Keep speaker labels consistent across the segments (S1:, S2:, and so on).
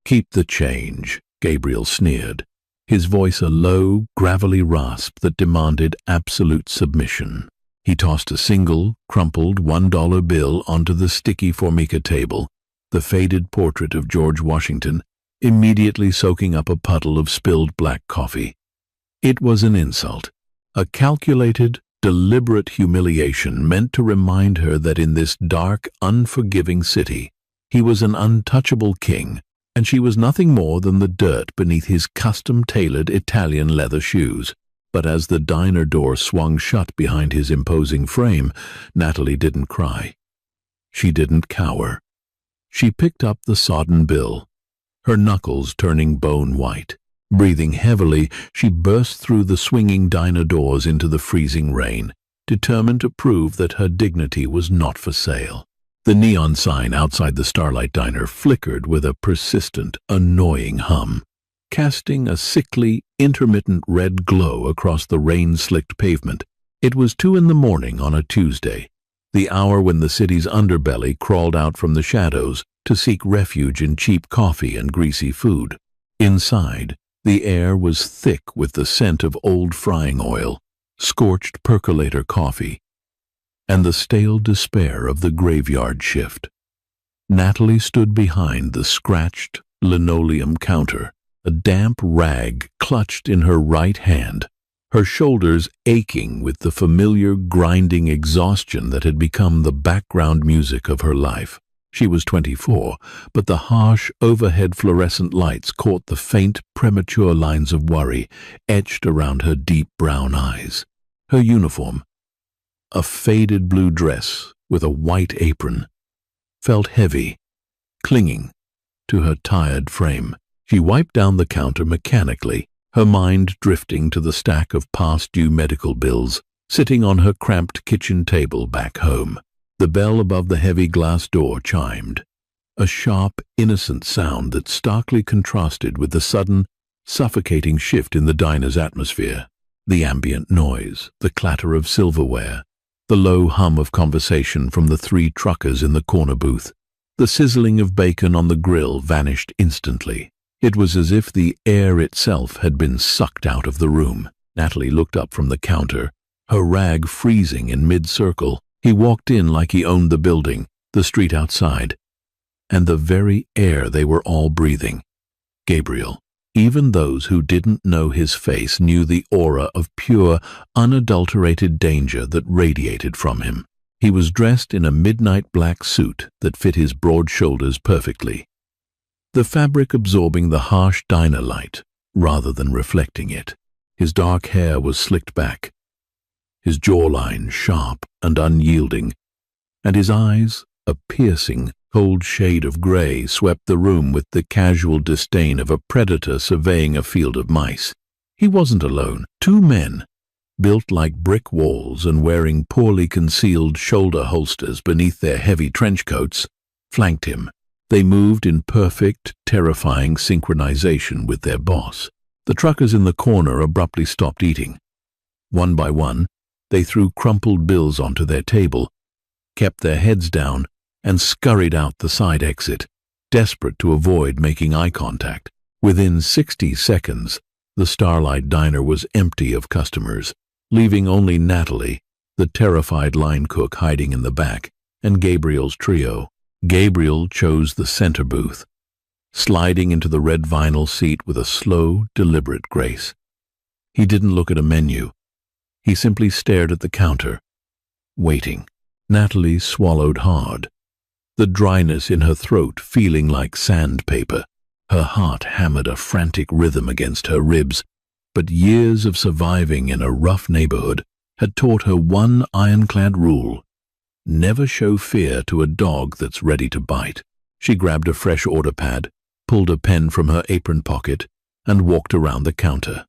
S1: "Keep the change," Gabriel sneered, his voice a low, gravelly rasp that demanded absolute submission. He tossed a single, crumpled $1 bill onto the sticky Formica table, the faded portrait of George Washington, immediately soaking up a puddle of spilled black coffee. It was an insult, a calculated, deliberate humiliation meant to remind her that in this dark, unforgiving city, he was an untouchable king, and she was nothing more than the dirt beneath his custom-tailored Italian leather shoes. But as the diner door swung shut behind his imposing frame, Natalie didn't cry. She didn't cower. She picked up the sodden bill, her knuckles turning bone white. Breathing heavily, she burst through the swinging diner doors into the freezing rain, determined to prove that her dignity was not for sale. The neon sign outside the Starlight Diner flickered with a persistent, annoying hum, casting a sickly, intermittent red glow across the rain-slicked pavement. It was 2 a.m. on a Tuesday, the hour when the city's underbelly crawled out from the shadows to seek refuge in cheap coffee and greasy food. Inside, the air was thick with the scent of old frying oil, scorched percolator coffee, and the stale despair of the graveyard shift. Natalie stood behind the scratched linoleum counter, a damp rag clutched in her right hand, her shoulders aching with the familiar grinding exhaustion that had become the background music of her life. She was 24, but the harsh, overhead fluorescent lights caught the faint, premature lines of worry etched around her deep brown eyes. Her uniform, a faded blue dress with a white apron, felt heavy, clinging to her tired frame. She wiped down the counter mechanically, her mind drifting to the stack of past-due medical bills sitting on her cramped kitchen table back home. The bell above the heavy glass door chimed, a sharp, innocent sound that starkly contrasted with the sudden, suffocating shift in the diner's atmosphere. The ambient noise, the clatter of silverware, the low hum of conversation from the 3 truckers in the corner booth, the sizzling of bacon on the grill vanished instantly. It was as if the air itself had been sucked out of the room. Natalie looked up from the counter, her rag freezing in mid-circle. He walked in like he owned the building, the street outside, and the very air they were all breathing. Gabriel, even those who didn't know his face, knew the aura of pure, unadulterated danger that radiated from him. He was dressed in a midnight black suit that fit his broad shoulders perfectly, the fabric absorbing the harsh diner light rather than reflecting it. His dark hair was slicked back, his jawline sharp and unyielding, and his eyes, a piercing, cold shade of gray, swept the room with the casual disdain of a predator surveying a field of mice. He wasn't alone. 2 men, built like brick walls and wearing poorly concealed shoulder holsters beneath their heavy trench coats, flanked him. They moved in perfect, terrifying synchronization with their boss. The truckers in the corner abruptly stopped eating. One by one, they threw crumpled bills onto their table, kept their heads down, and scurried out the side exit, desperate to avoid making eye contact. Within 60 seconds, the Starlight Diner was empty of customers, leaving only Natalie, the terrified line cook hiding in the back, and Gabriel's trio. Gabriel chose the center booth, sliding into the red vinyl seat with a slow, deliberate grace. He didn't look at a menu. He simply stared at the counter, waiting. Natalie swallowed hard, the dryness in her throat feeling like sandpaper. Her heart hammered a frantic rhythm against her ribs, but years of surviving in a rough neighborhood had taught her one ironclad rule: never show fear to a dog that's ready to bite. She grabbed a fresh order pad, pulled a pen from her apron pocket, and walked around the counter.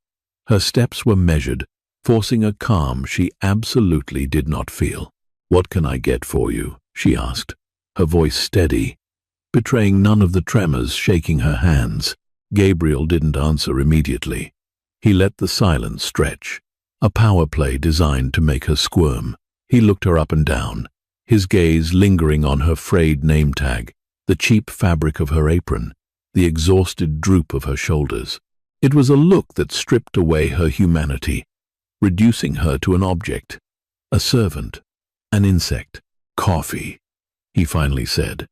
S1: Her steps were measured, forcing a calm she absolutely did not feel. "What can I get for you?" she asked, her voice steady, betraying none of the tremors shaking her hands. Gabriel didn't answer immediately. He let the silence stretch, a power play designed to make her squirm. He looked her up and down, his gaze lingering on her frayed name tag, the cheap fabric of her apron, the exhausted droop of her shoulders. It was a look that stripped away her humanity, reducing her to an object, a servant, an insect. "Coffee," he finally said.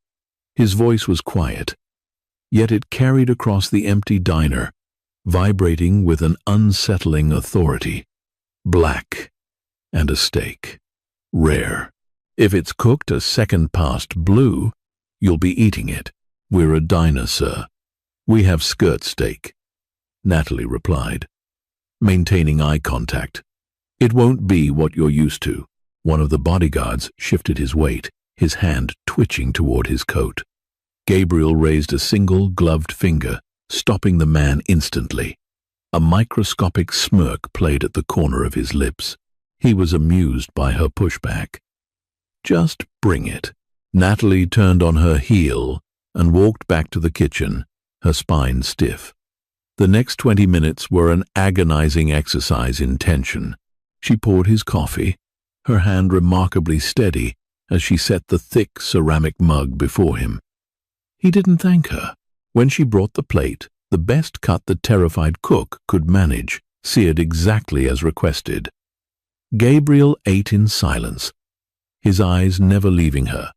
S1: His voice was quiet, yet it carried across the empty diner, vibrating with an unsettling authority. "Black, and a steak. Rare. If it's cooked a second past blue, you'll be eating it. We're a diner, sir. We have skirt steak," Natalie replied, maintaining eye contact. "It won't be what you're used to." One of the bodyguards shifted his weight, his hand twitching toward his coat. Gabriel raised a single gloved finger, stopping the man instantly. A microscopic smirk played at the corner of his lips. He was amused by her pushback. "Just bring it." Natalie turned on her heel and walked back to the kitchen, her spine stiff. The next 20 minutes were an agonizing exercise in tension. She poured his coffee, her hand remarkably steady as she set the thick ceramic mug before him. He didn't thank her. When she brought the plate, the best cut the terrified cook could manage, seared exactly as requested. Gabriel ate in silence, his eyes never leaving her,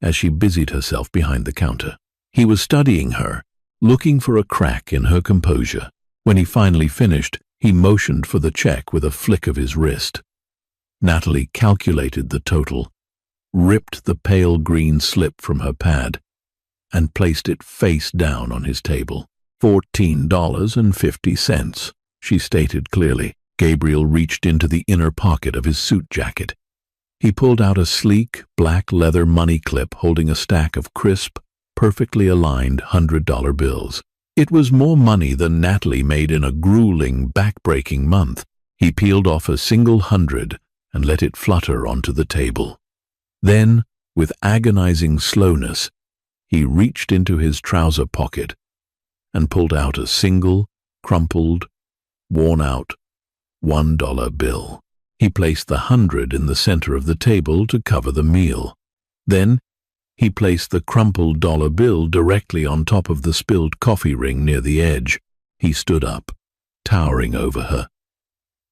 S1: as she busied herself behind the counter. He was studying her, looking for a crack in her composure. When he finally finished, he motioned for the check with a flick of his wrist. Natalie calculated the total, ripped the pale green slip from her pad, and placed it face down on his table. $14.50, she stated clearly. Gabriel reached into the inner pocket of his suit jacket. He pulled out a sleek, black leather money clip holding a stack of crisp, perfectly aligned $100 bills. It was more money than Natalie made in a grueling, back-breaking month. He peeled off a single $100 and let it flutter onto the table. Then, with agonizing slowness, he reached into his trouser pocket and pulled out a single, crumpled, worn-out $1 bill. He placed the $100 in the center of the table to cover the meal. Then, he placed the crumpled dollar bill directly on top of the spilled coffee ring near the edge. He stood up, towering over her,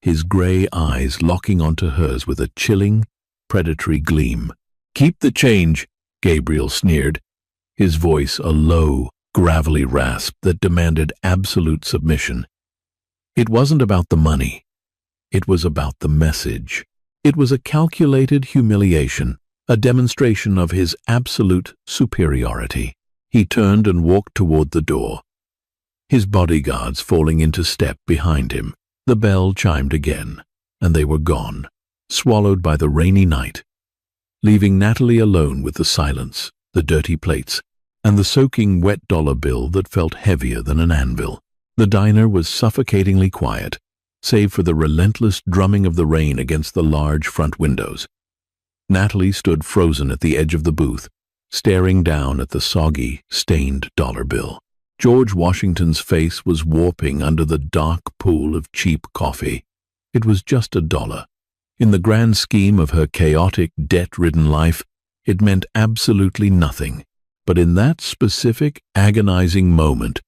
S1: his gray eyes locking onto hers with a chilling, predatory gleam. "Keep the change," Gabriel sneered, his voice a low, gravelly rasp that demanded absolute submission. It wasn't about the money. It was about the message. It was a calculated humiliation, a demonstration of his absolute superiority. He turned and walked toward the door, his bodyguards falling into step behind him. The bell chimed again, and they were gone, swallowed by the rainy night, leaving Natalie alone with the silence, the dirty plates, and the soaking wet dollar bill that felt heavier than an anvil. The diner was suffocatingly quiet, save for the relentless drumming of the rain against the large front windows. Natalie stood frozen at the edge of the booth, staring down at the soggy, stained dollar bill. George Washington's face was warping under the dark pool of cheap coffee. It was just $1. In the grand scheme of her chaotic, debt-ridden life, it meant absolutely nothing. But in that specific, agonizing moment,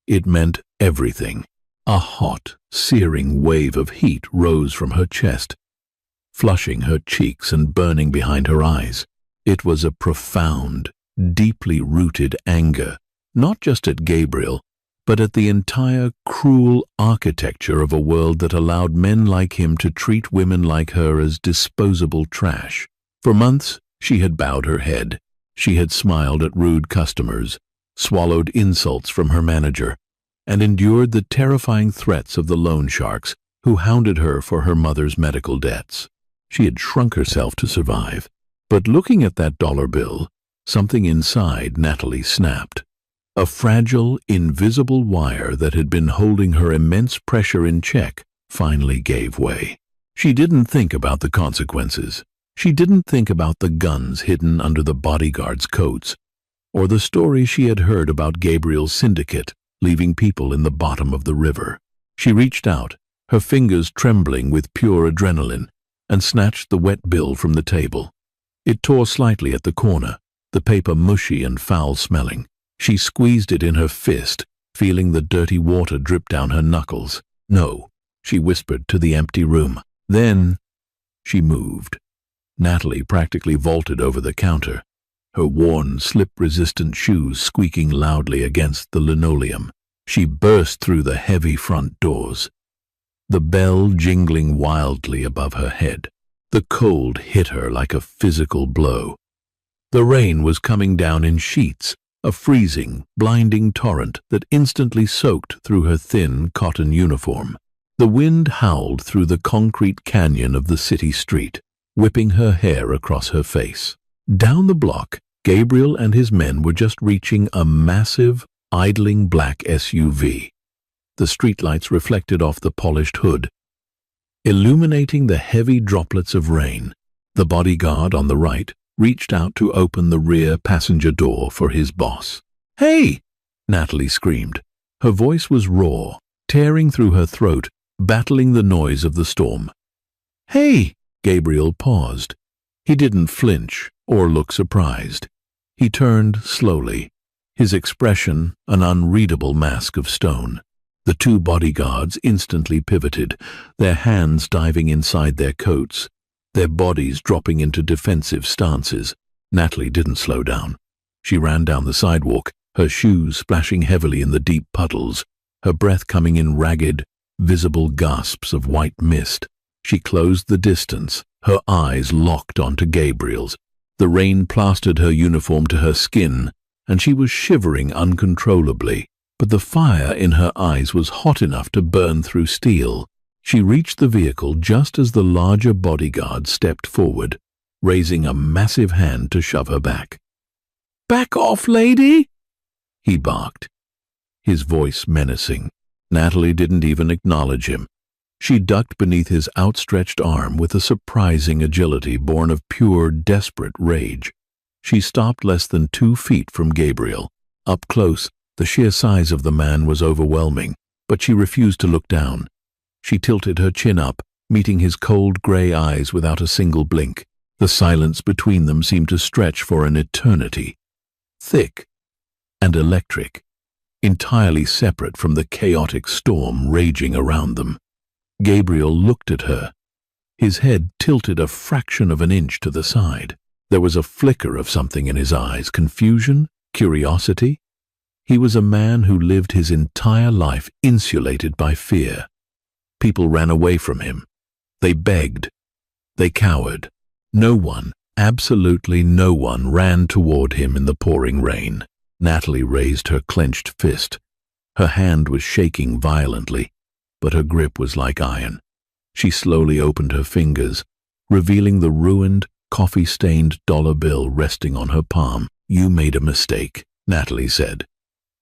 S1: it meant everything. A hot, searing wave of heat rose from her chest, flushing her cheeks and burning behind her eyes. It was a profound, deeply rooted anger, not just at Gabriel, but at the entire cruel architecture of a world that allowed men like him to treat women like her as disposable trash. For months, she had bowed her head. She had smiled at rude customers, swallowed insults from her manager, and endured the terrifying threats of the loan sharks who hounded her for her mother's medical debts. She had shrunk herself to survive. But looking at that dollar bill, something inside Natalie snapped. A fragile, invisible wire that had been holding her immense pressure in check finally gave way. She didn't think about the consequences. She didn't think about the guns hidden under the bodyguards' coats, or the story she had heard about Gabriel's syndicate leaving people in the bottom of the river. She reached out, her fingers trembling with pure adrenaline, and snatched the wet bill from the table. It tore slightly at the corner, the paper mushy and foul-smelling. She squeezed it in her fist, feeling the dirty water drip down her knuckles. "No," she whispered to the empty room. Then she moved. Natalie practically vaulted over the counter, her worn, slip-resistant shoes squeaking loudly against the linoleum. She burst through the heavy front doors, the bell jingling wildly above her head. The cold hit her like a physical blow. The rain was coming down in sheets, a freezing, blinding torrent that instantly soaked through her thin cotton uniform. The wind howled through the concrete canyon of the city street, whipping her hair across her face. Down the block, Gabriel and his men were just reaching a massive, idling black SUV. The streetlights reflected off the polished hood, illuminating the heavy droplets of rain. The bodyguard on the right reached out to open the rear passenger door for his boss. "Hey!" Natalie screamed. Her voice was raw, tearing through her throat, battling the noise of the storm. "Hey!" Gabriel paused. He didn't flinch or look surprised. He turned slowly, his expression an unreadable mask of stone. The two bodyguards instantly pivoted, their hands diving inside their coats, their bodies dropping into defensive stances. Natalie didn't slow down. She ran down the sidewalk, her shoes splashing heavily in the deep puddles, her breath coming in ragged, visible gasps of white mist. She closed the distance, her eyes locked onto Gabriel's. The rain plastered her uniform to her skin, and she was shivering uncontrollably. But the fire in her eyes was hot enough to burn through steel. She reached the vehicle just as the larger bodyguard stepped forward, raising a massive hand to shove her back. "Back off, lady!" he barked, his voice menacing. Natalie didn't even acknowledge him. She ducked beneath his outstretched arm with a surprising agility born of pure, desperate rage. She stopped less than 2 feet from Gabriel. Up close, the sheer size of the man was overwhelming, but she refused to look down. She tilted her chin up, meeting his cold gray eyes without a single blink. The silence between them seemed to stretch for an eternity, thick and electric, entirely separate from the chaotic storm raging around them. Gabriel looked at her, his head tilted a fraction of an inch to the side. There was a flicker of something in his eyes, confusion, curiosity. He was a man who lived his entire life insulated by fear. People ran away from him. They begged. They cowered. No one, absolutely no one, ran toward him in the pouring rain. Natalie raised her clenched fist. Her hand was shaking violently, but her grip was like iron. She slowly opened her fingers, revealing the ruined, coffee-stained dollar bill resting on her palm. "You made a mistake," Natalie said.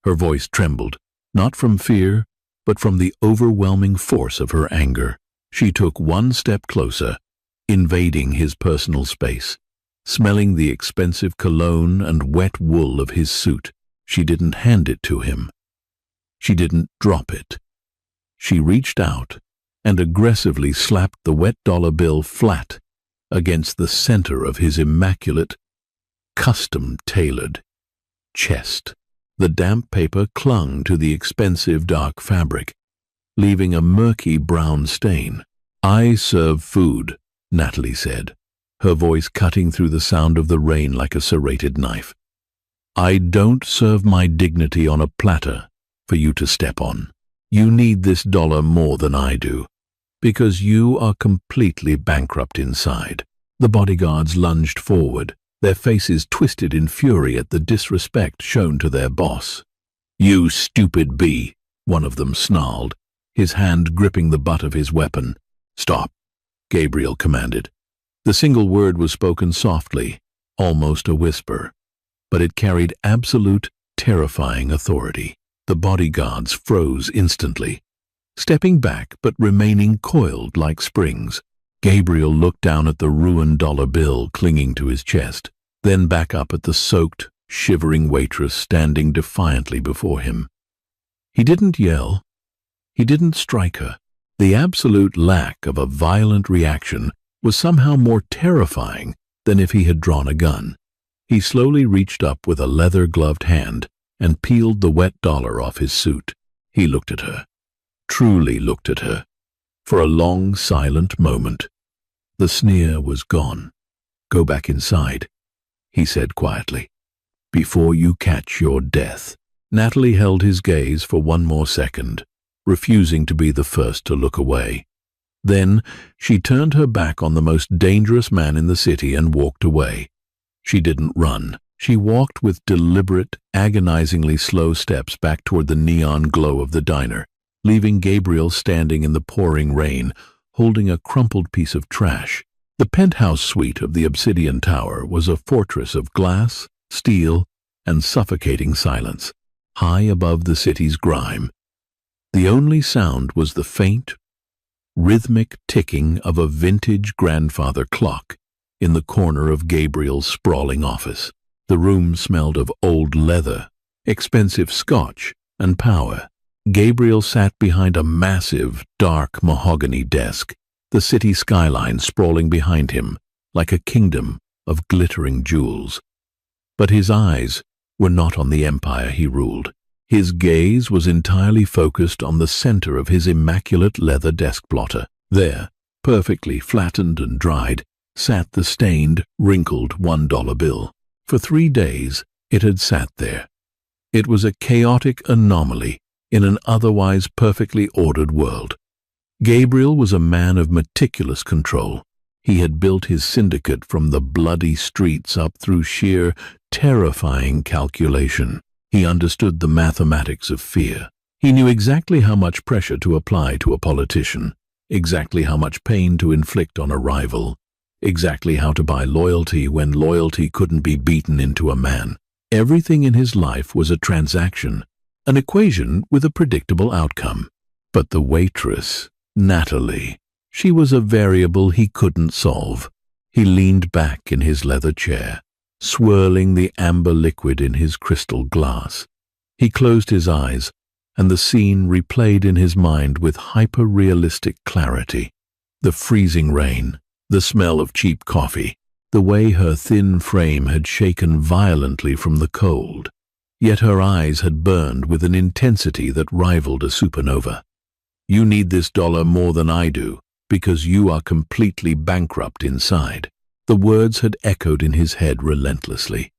S1: Her voice trembled, not from fear, but from the overwhelming force of her anger. She took one step closer, invading his personal space, smelling the expensive cologne and wet wool of his suit. She didn't hand it to him. She didn't drop it. She reached out and aggressively slapped the wet dollar bill flat against the center of his immaculate, custom-tailored chest. The damp paper clung to the expensive dark fabric, leaving a murky brown stain. "I serve food," Natalie said, her voice cutting through the sound of the rain like a serrated knife. "I don't serve my dignity on a platter for you to step on. You need this dollar more than I do, because you are completely bankrupt inside." The bodyguards lunged forward, their faces twisted in fury at the disrespect shown to their boss. "You stupid bee," one of them snarled, his hand gripping the butt of his weapon. "Stop," Gabriel commanded. The single word was spoken softly, almost a whisper, but it carried absolute, terrifying authority. The bodyguards froze instantly, stepping back but remaining coiled like springs. Gabriel looked down at the ruined dollar bill clinging to his chest, then back up at the soaked, shivering waitress standing defiantly before him. He didn't yell. He didn't strike her. The absolute lack of a violent reaction was somehow more terrifying than if he had drawn a gun. He slowly reached up with a leather-gloved hand, and peeled the wet dollar off his suit. He looked at her, truly looked at her, for a long, silent moment. The sneer was gone. "Go back inside," he said quietly, "before you catch your death." Natalie held his gaze for one more second, refusing to be the first to look away. Then she turned her back on the most dangerous man in the city and walked away. She didn't run. She walked with deliberate, agonizingly slow steps back toward the neon glow of the diner, leaving Gabriel standing in the pouring rain, holding a crumpled piece of trash. The penthouse suite of the Obsidian Tower was a fortress of glass, steel, and suffocating silence, high above the city's grime. The only sound was the faint, rhythmic ticking of a vintage grandfather clock in the corner of Gabriel's sprawling office. The room smelled of old leather, expensive scotch, and power. Gabriel sat behind a massive, dark mahogany desk, the city skyline sprawling behind him like a kingdom of glittering jewels. But his eyes were not on the empire he ruled. His gaze was entirely focused on the center of his immaculate leather desk blotter. There, perfectly flattened and dried, sat the stained, wrinkled $1 bill. For 3 days, it had sat there. It was a chaotic anomaly in an otherwise perfectly ordered world. Gabriel was a man of meticulous control. He had built his syndicate from the bloody streets up through sheer, terrifying calculation. He understood the mathematics of fear. He knew exactly how much pressure to apply to a politician, exactly how much pain to inflict on a rival, exactly how to buy loyalty when loyalty couldn't be beaten into a man. Everything in his life was a transaction, an equation with a predictable outcome. But the waitress, Natalie, she was a variable he couldn't solve. He leaned back in his leather chair, swirling the amber liquid in his crystal glass. He closed his eyes, and the scene replayed in his mind with hyper-realistic clarity. The freezing rain, the smell of cheap coffee, the way her thin frame had shaken violently from the cold. Yet her eyes had burned with an intensity that rivaled a supernova. "You need this dollar more than I do, because you are completely bankrupt inside." The words had echoed in his head relentlessly.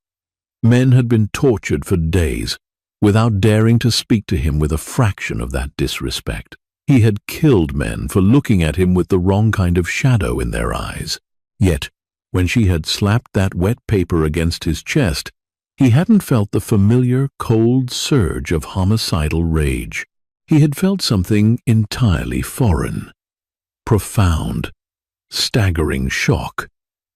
S1: Men had been tortured for days, without daring to speak to him with a fraction of that disrespect. He had killed men for looking at him with the wrong kind of shadow in their eyes. Yet, when she had slapped that wet paper against his chest, he hadn't felt the familiar, cold surge of homicidal rage. He had felt something entirely foreign. Profound, staggering shock,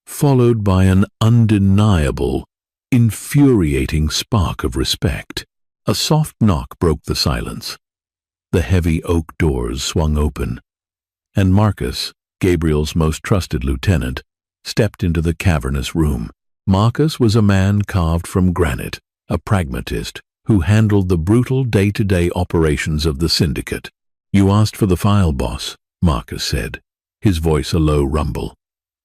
S1: followed by an undeniable, infuriating spark of respect. A soft knock broke the silence. The heavy oak doors swung open, and Marcus, Gabriel's most trusted lieutenant, stepped into the cavernous room. Marcus was a man carved from granite, a pragmatist who handled the brutal day-to-day operations of the syndicate. "You asked for the file, boss," Marcus said, his voice a low rumble.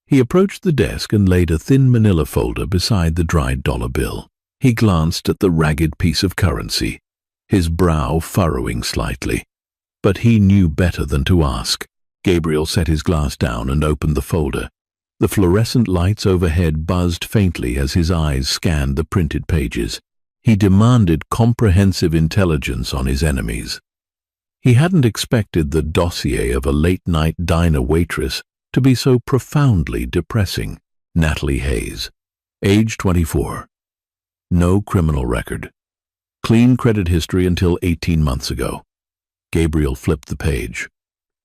S1: He approached the desk and laid a thin manila folder beside the dried dollar bill. He glanced at the ragged piece of currency, his brow furrowing slightly. But he knew better than to ask. Gabriel set his glass down and opened the folder. The fluorescent lights overhead buzzed faintly as his eyes scanned the printed pages. He demanded comprehensive intelligence on his enemies. He hadn't expected the dossier of a late-night diner waitress to be so profoundly depressing. Natalie Hayes, age 24. No criminal record. Clean credit history until 18 months ago. Gabriel flipped the page.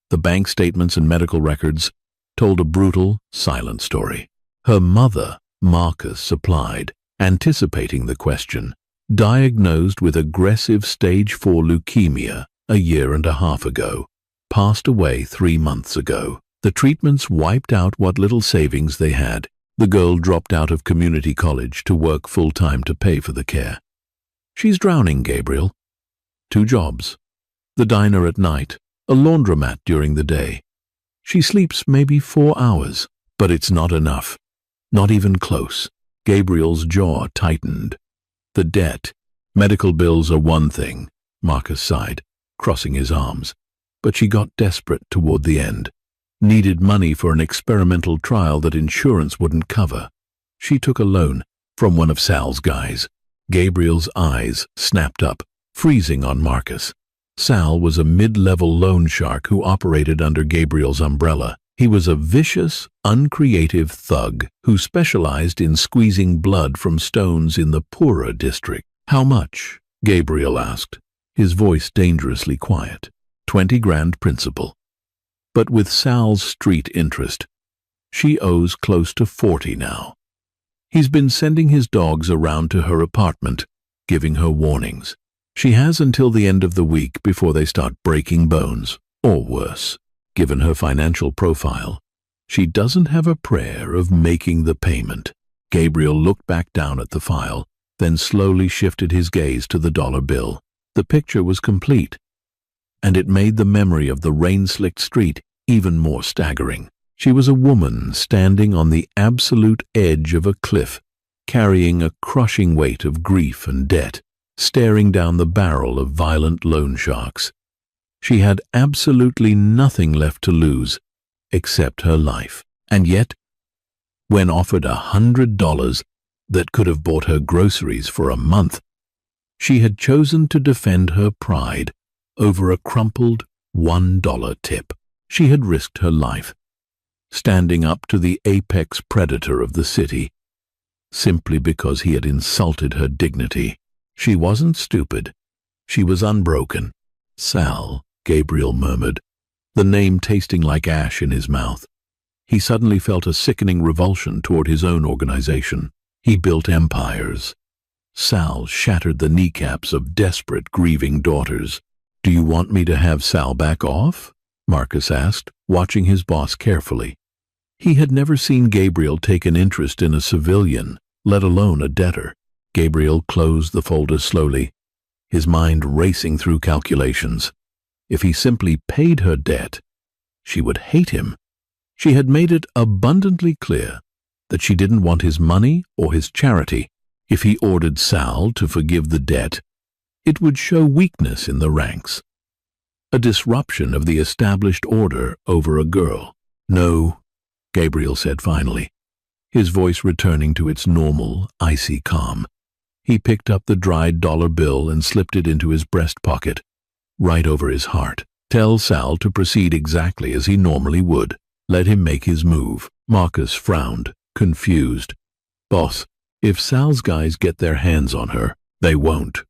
S1: The bank statements and medical records told a brutal, silent story. Her mother, Marcus supplied, anticipating the question, diagnosed with aggressive stage 4 leukemia a year and a half ago, passed away 3 months ago. The treatments wiped out what little savings they had. The girl dropped out of community college to work full-time to pay for the care. She's drowning, Gabriel. 2 jobs. The diner at night, a laundromat during the day. She sleeps maybe 4 hours, but it's not enough. Not even close. Gabriel's jaw tightened. The debt, Medical bills are one thing, Marcus sighed, crossing his arms. But she got desperate toward the end. Needed money for an experimental trial that insurance wouldn't cover. She took a loan from one of Sal's guys. Gabriel's eyes snapped up, freezing on Marcus. Sal was a mid-level loan shark who operated under Gabriel's umbrella. He was a vicious, uncreative thug who specialized in squeezing blood from stones in the poorer district. "How much?" Gabriel asked, his voice dangerously quiet. 20 grand principal. But with Sal's street interest, she owes close to 40 now. He's been sending his dogs around to her apartment, giving her warnings. She has until the end of the week before they start breaking bones, or worse. Given her financial profile, she doesn't have a prayer of making the payment. Gabriel looked back down at the file, then slowly shifted his gaze to the dollar bill. The picture was complete, and it made the memory of the rain-slicked street even more staggering. She was a woman standing on the absolute edge of a cliff, carrying a crushing weight of grief and debt, staring down the barrel of violent loan sharks. She had absolutely nothing left to lose, except her life. And yet, when offered $100 that could have bought her groceries for a month, she had chosen to defend her pride over a crumpled $1 tip. She had risked her life, standing up to the apex predator of the city, simply because he had insulted her dignity. She wasn't stupid. She was unbroken. "Sal," Gabriel murmured, the name tasting like ash in his mouth. He suddenly felt a sickening revulsion toward his own organization. He built empires. Sal shattered the kneecaps of desperate, grieving daughters. "Do you want me to have Sal back off?" Marcus asked, watching his boss carefully. He had never seen Gabriel take an interest in a civilian, let alone a debtor. Gabriel closed the folder slowly, his mind racing through calculations. If he simply paid her debt, she would hate him. She had made it abundantly clear that she didn't want his money or his charity. If he ordered Sal to forgive the debt, it would show weakness in the ranks, a disruption of the established order over a girl. "No," Gabriel said finally, his voice returning to its normal, icy calm. He picked up the dried dollar bill and slipped it into his breast pocket, right over his heart. "Tell Sal to proceed exactly as he normally would. Let him make his move." Marcus frowned, confused. "Boss, if Sal's guys get their hands on her, they won't,"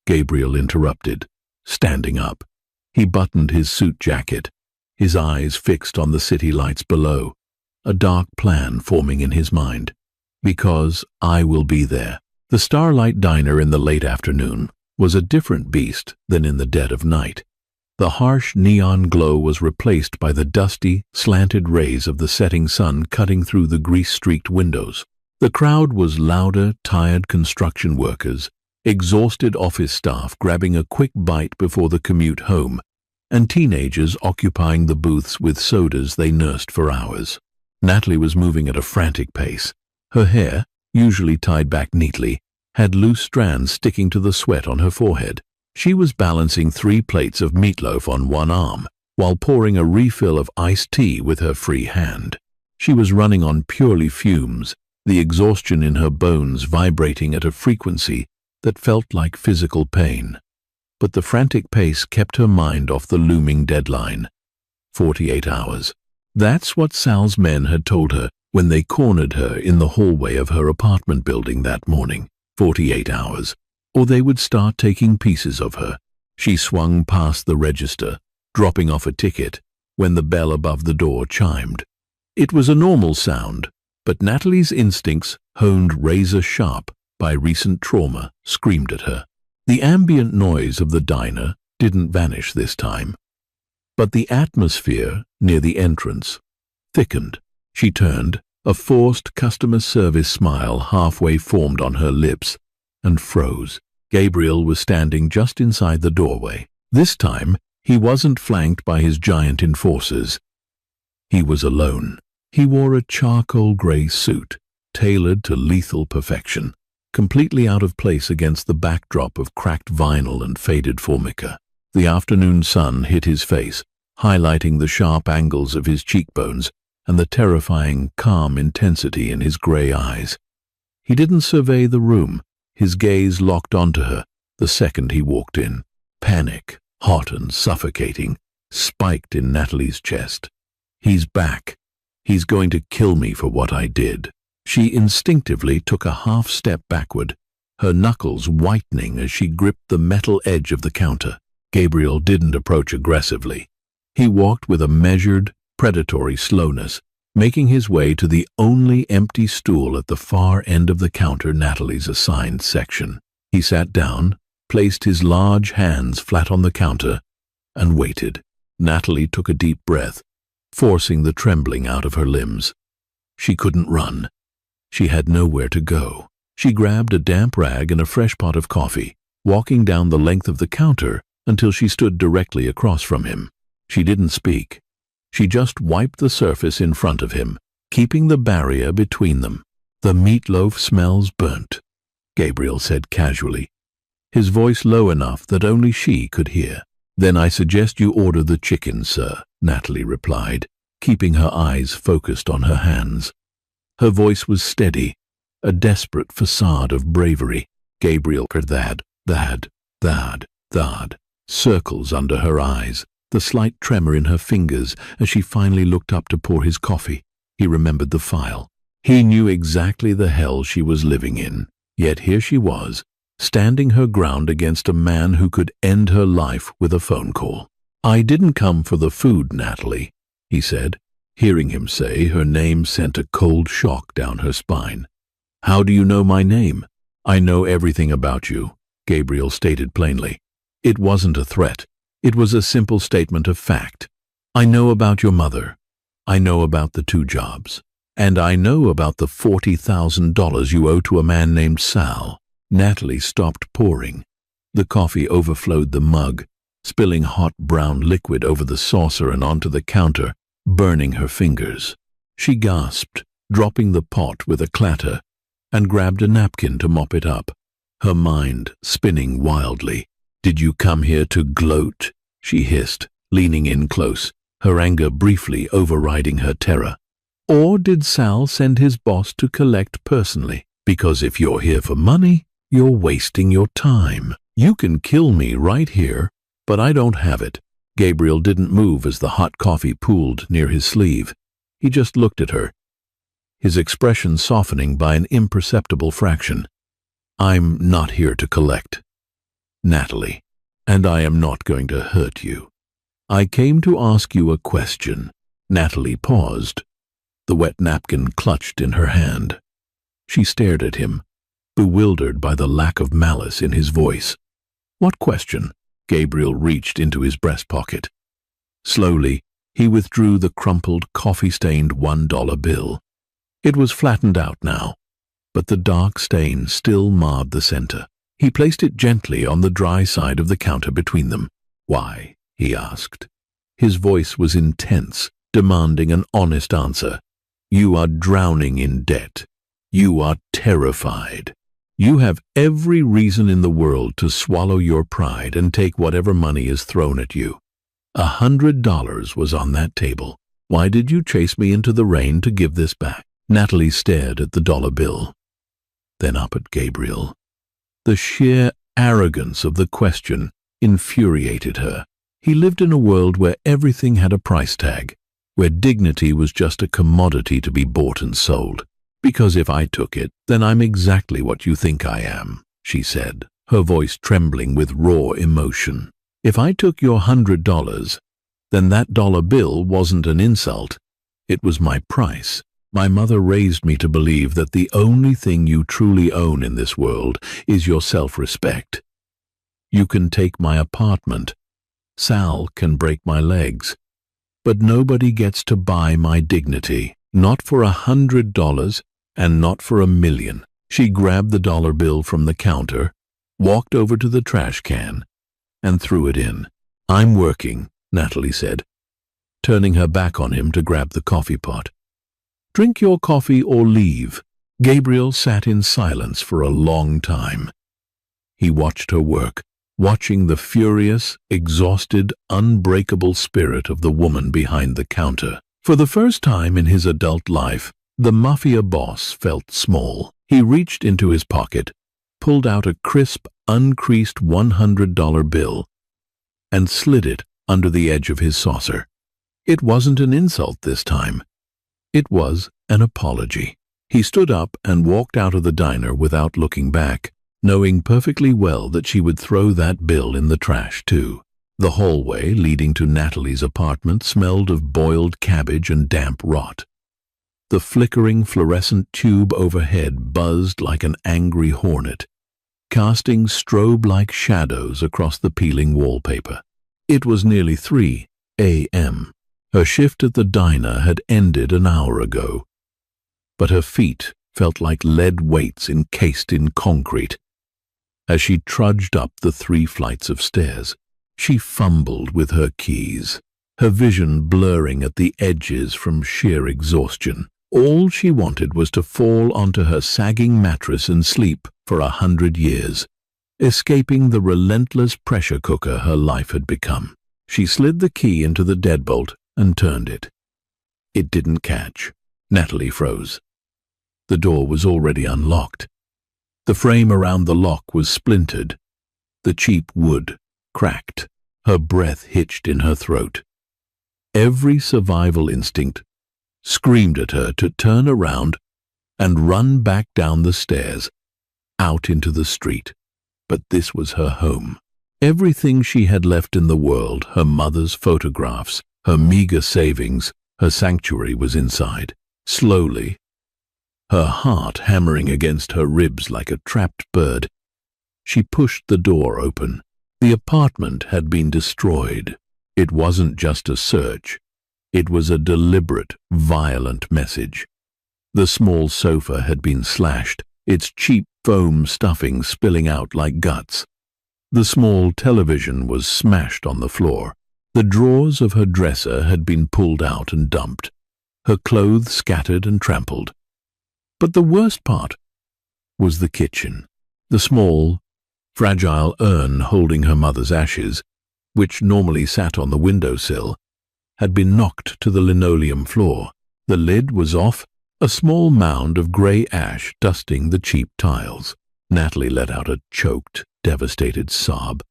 S1: Gabriel interrupted, standing up. He buttoned his suit jacket, his eyes fixed on the city lights below, a dark plan forming in his mind. "Because I will be there." The Starlight Diner in the late afternoon was a different beast than in the dead of night. The harsh neon glow was replaced by the dusty, slanted rays of the setting sun cutting through the grease-streaked windows. The crowd was louder, tired construction workers, exhausted office staff grabbing a quick bite before the commute home, and teenagers occupying the booths with sodas they nursed for hours. Natalie was moving at a frantic pace. Her hair, usually tied back neatly, had loose strands sticking to the sweat on her forehead. She was balancing 3 plates of meatloaf on one arm, while pouring a refill of iced tea with her free hand. She was running on purely fumes, the exhaustion in her bones vibrating at a frequency that felt like physical pain. But the frantic pace kept her mind off the looming deadline. 48 hours. That's what Sal's men had told her when they cornered her in the hallway of her apartment building that morning. 48 hours, or they would start taking pieces of her. She swung past the register, dropping off a ticket, when the bell above the door chimed. It was a normal sound, but Natalie's instincts, honed razor-sharp by recent trauma, screamed at her. The ambient noise of the diner didn't vanish this time, but the atmosphere near the entrance thickened. She turned, a forced customer service smile halfway formed on her lips, and froze. Gabriel was standing just inside the doorway. This time, he wasn't flanked by his giant enforcers. He was alone. He wore a charcoal gray suit, tailored to lethal perfection, completely out of place against the backdrop of cracked vinyl and faded formica. The afternoon sun hit his face, highlighting the sharp angles of his cheekbones and the terrifying, calm intensity in his gray eyes. He didn't survey the room. His gaze locked onto her the second he walked in. Panic, hot and suffocating, spiked in Natalie's chest. He's back. He's going to kill me for what I did. She instinctively took a half step backward, her knuckles whitening as she gripped the metal edge of the counter. Gabriel didn't approach aggressively. He walked with a measured, predatory slowness, making his way to the only empty stool at the far end of the counter, Natalie's assigned section. He sat down, placed his large hands flat on the counter, and waited. Natalie took a deep breath, forcing the trembling out of her limbs. She couldn't run. She had nowhere to go. She grabbed a damp rag and a fresh pot of coffee, walking down the length of the counter until she stood directly across from him. She didn't speak. She just wiped the surface in front of him, keeping the barrier between them. "The meatloaf smells burnt," Gabriel said casually, his voice low enough that only she could hear. "Then I suggest you order the chicken, sir," Natalie replied, keeping her eyes focused on her hands. Her voice was steady, a desperate facade of bravery. Gabriel heard thad, circles under her eyes, the slight tremor in her fingers as she finally looked up to pour his coffee. He remembered the file. He knew exactly the hell she was living in, yet here she was, standing her ground against a man who could end her life with a phone call. "I didn't come for the food, Natalie," he said. Hearing him say her name sent a cold shock down her spine. "How do you know my name?" "I know everything about you," Gabriel stated plainly. It wasn't a threat. It was a simple statement of fact. "I know about your mother. I know about the 2 jobs. And I know about the $40,000 you owe to a man named Sal." Natalie stopped pouring. The coffee overflowed the mug, spilling hot brown liquid over the saucer and onto the counter, burning her fingers. She gasped, dropping the pot with a clatter, and grabbed a napkin to mop it up, her mind spinning wildly. "Did you come here to gloat?" she hissed, leaning in close, her anger briefly overriding her terror. "Or did Sal send his boss to collect personally? Because if you're here for money, you're wasting your time. You can kill me right here, but I don't have it." Gabriel didn't move as the hot coffee pooled near his sleeve. He just looked at her, his expression softening by an imperceptible fraction. "I'm not here to collect, Natalie, and I am not going to hurt you. I came to ask you a question." Natalie paused, the wet napkin clutched in her hand. She stared at him, bewildered by the lack of malice in his voice. "What question?" Gabriel reached into his breast pocket. Slowly, he withdrew the crumpled, coffee-stained $1 bill. It was flattened out now, but the dark stain still marred the center. He placed it gently on the dry side of the counter between them. "Why?" he asked. His voice was intense, demanding an honest answer. "You are drowning in debt. You are terrified. You have every reason in the world to swallow your pride and take whatever money is thrown at you. $100 was on that table. Why did you chase me into the rain to give this back?" Natalie stared at the dollar bill, then up at Gabriel. The sheer arrogance of the question infuriated her. He lived in a world where everything had a price tag, where dignity was just a commodity to be bought and sold. "Because if I took it, then I'm exactly what you think I am," she said, her voice trembling with raw emotion. "If I took your $100, then that dollar bill wasn't an insult. It was my price. My mother raised me to believe that the only thing you truly own in this world is your self-respect. You can take my apartment. Sal can break my legs. But nobody gets to buy my dignity. Not for $100 and not for $1 million. She grabbed the dollar bill from the counter, walked over to the trash can, and threw it in. "I'm working," Natalie said, turning her back on him to grab the coffee pot. "Drink your coffee or leave," Gabriel sat in silence for a long time. He watched her work, watching the furious, exhausted, unbreakable spirit of the woman behind the counter. For the first time in his adult life, the Mafia boss felt small. He reached into his pocket, pulled out a crisp, uncreased $100 bill, and slid it under the edge of his saucer. It wasn't an insult this time. It was an apology. He stood up and walked out of the diner without looking back, knowing perfectly well that she would throw that bill in the trash too. The hallway leading to Natalie's apartment smelled of boiled cabbage and damp rot. The flickering fluorescent tube overhead buzzed like an angry hornet, casting strobe-like shadows across the peeling wallpaper. It was nearly 3 a.m. Her shift at the diner had ended an hour ago, but her feet felt like lead weights encased in concrete. As she trudged up the 3 flights of stairs, she fumbled with her keys, her vision blurring at the edges from sheer exhaustion. All she wanted was to fall onto her sagging mattress and sleep for 100 years, escaping the relentless pressure cooker her life had become. She slid the key into the deadbolt and turned it. It didn't catch. Natalie froze. The door was already unlocked. The frame around the lock was splintered. The cheap wood cracked. Her breath hitched in her throat. Every survival instinct screamed at her to turn around and run back down the stairs, out into the street. But this was her home. Everything she had left in the world, her mother's photographs, her meager savings, her sanctuary was inside. Slowly, her heart hammering against her ribs like a trapped bird, she pushed the door open. The apartment had been destroyed. It wasn't just a search. It was a deliberate, violent message. The small sofa had been slashed, its cheap foam stuffing spilling out like guts. The small television was smashed on the floor. The drawers of her dresser had been pulled out and dumped, her clothes scattered and trampled. But the worst part was the kitchen. The small, fragile urn holding her mother's ashes, which normally sat on the windowsill, had been knocked to the linoleum floor. The lid was off, a small mound of grey ash dusting the cheap tiles. Natalie let out a choked, devastated sob.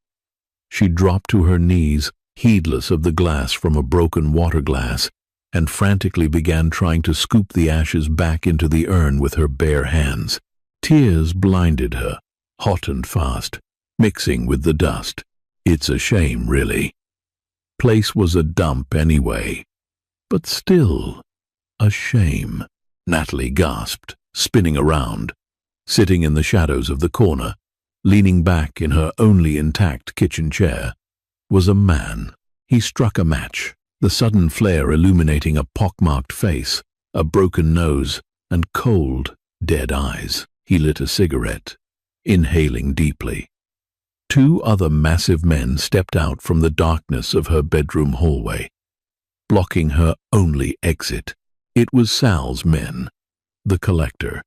S1: She dropped to her knees, heedless of the glass from a broken water glass, and frantically began trying to scoop the ashes back into the urn with her bare hands. Tears blinded her, hot and fast, mixing with the dust. It's a shame, really. Place was a dump anyway, but still a shame. Natalie gasped, spinning around. Sitting in the shadows of the corner, leaning back in her only intact kitchen chair, was a man. He struck a match, the sudden flare illuminating a pockmarked face, a broken nose, and cold, dead eyes. He lit a cigarette, inhaling deeply. 2 other massive men stepped out from the darkness of her bedroom hallway, blocking her only exit. It was Sal's men, the collector.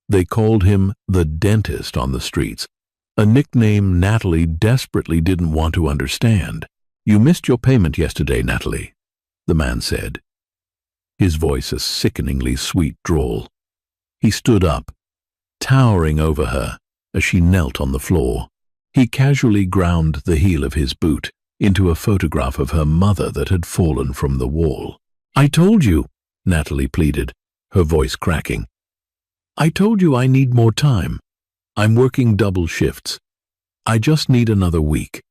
S1: They called him the dentist on the streets, a nickname Natalie desperately didn't want to understand. "You missed your payment yesterday, Natalie," the man said, his voice a sickeningly sweet drawl. He stood up, towering over her as she knelt on the floor. He casually ground the heel of his boot into a photograph of her mother that had fallen from the wall. "I told you," Natalie pleaded, her voice cracking. "I told you I need more time. I'm working double shifts. I just need another week.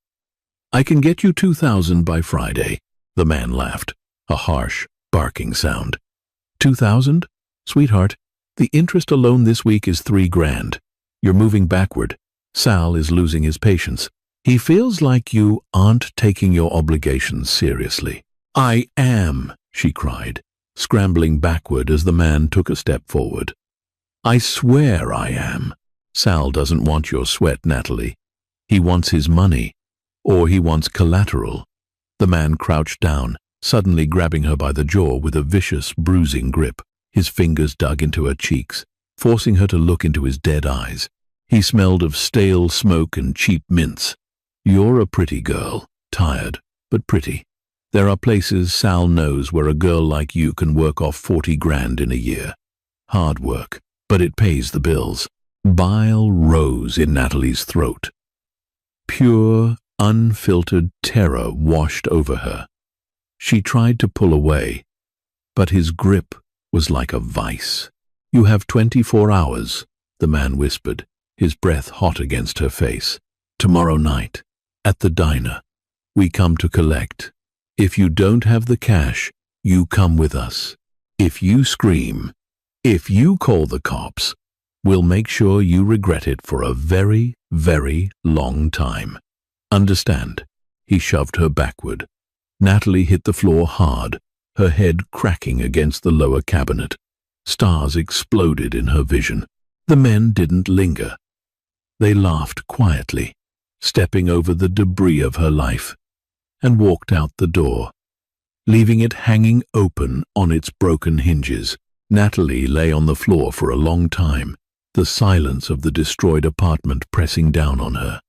S1: I can get you $2,000 by Friday." The man laughed, a harsh, barking sound. "$2,000? Sweetheart, the interest alone this week is $3,000. You're moving backward. Sal is losing his patience. He feels like you aren't taking your obligations seriously." "I am," she cried, scrambling backward as the man took a step forward. "I swear I am." "Sal doesn't want your sweat, Natalie. He wants his money, or he wants collateral." The man crouched down, suddenly grabbing her by the jaw with a vicious, bruising grip. His fingers dug into her cheeks, forcing her to look into his dead eyes. He smelled of stale smoke and cheap mints. "You're a pretty girl, tired, but pretty. There are places Sal knows where a girl like you can work off 40 grand in a year. Hard work, but it pays the bills." Bile rose in Natalie's throat. Pure, unfiltered terror washed over her. She tried to pull away, but his grip was like a vice. "You have 24 hours, the man whispered, his breath hot against her face. "Tomorrow night, at the diner. We come to collect. If you don't have the cash, you come with us. If you scream, if you call the cops, we'll make sure you regret it for a very, very long time. Understand?" He shoved her backward. Natalie hit the floor hard, her head cracking against the lower cabinet. Stars exploded in her vision. The men didn't linger. They laughed quietly, stepping over the debris of her life, and walked out the door, leaving it hanging open on its broken hinges. Natalie lay on the floor for a long time, the silence of the destroyed apartment pressing down on her.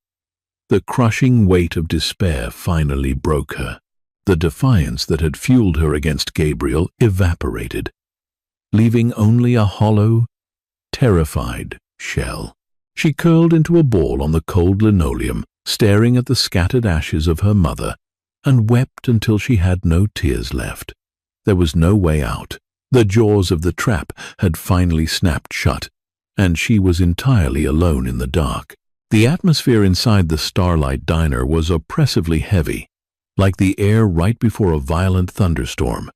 S1: The crushing weight of despair finally broke her. The defiance that had fueled her against Gabriel evaporated, leaving only a hollow, terrified shell. She curled into a ball on the cold linoleum, staring at the scattered ashes of her mother, and wept until she had no tears left. There was no way out. The jaws of the trap had finally snapped shut, and she was entirely alone in the dark. The atmosphere inside the Starlight Diner was oppressively heavy, like the air right before a violent thunderstorm.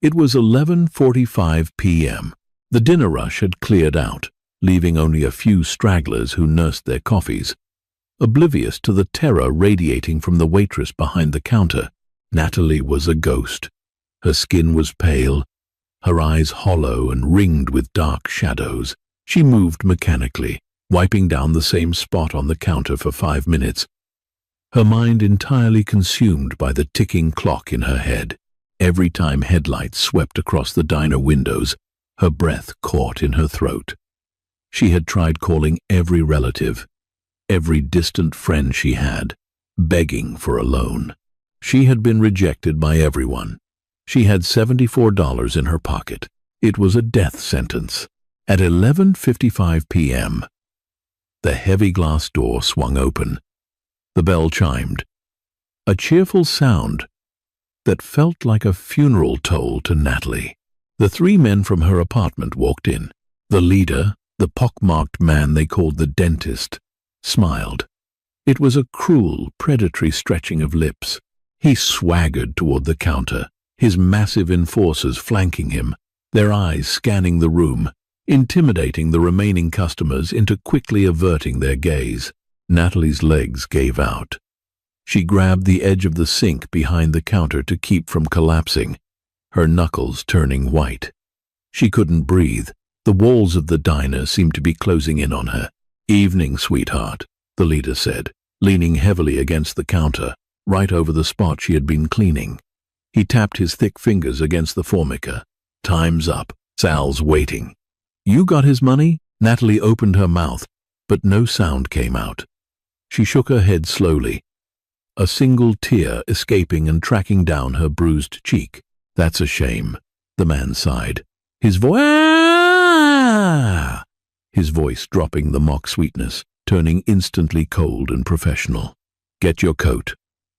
S1: It was 11:45 p.m. The dinner rush had cleared out, leaving only a few stragglers who nursed their coffees. Oblivious to the terror radiating from the waitress behind the counter, Natalie was a ghost. Her skin was pale, her eyes hollow and ringed with dark shadows. She moved mechanically, wiping down the same spot on the counter for 5 minutes, her mind entirely consumed by the ticking clock in her head. Every time headlights swept across the diner windows, her breath caught in her throat. She had tried calling every relative, every distant friend she had, begging for a loan. She had been rejected by everyone. She had $74 in her pocket. It was a death sentence. At 11:55 p.m., the heavy glass door swung open. The bell chimed, a cheerful sound that felt like a funeral toll to Natalie. The 3 men from her apartment walked in. The leader, the pockmarked man they called the dentist, smiled. It was a cruel, predatory stretching of lips. He swaggered toward the counter, his massive enforcers flanking him, their eyes scanning the room, intimidating the remaining customers into quickly averting their gaze. Natalie's legs gave out. She grabbed the edge of the sink behind the counter to keep from collapsing, her knuckles turning white. She couldn't breathe. The walls of the diner seemed to be closing in on her. "Evening, sweetheart," the leader said, leaning heavily against the counter, right over the spot she had been cleaning. He tapped his thick fingers against the formica. "Time's up. Sal's waiting." "You got his money?" Natalie opened her mouth, but no sound came out. She shook her head slowly, a single tear escaping and tracking down her bruised cheek. "That's a shame," the man sighed, his voice dropping the mock sweetness, turning instantly cold and professional. "Get your coat.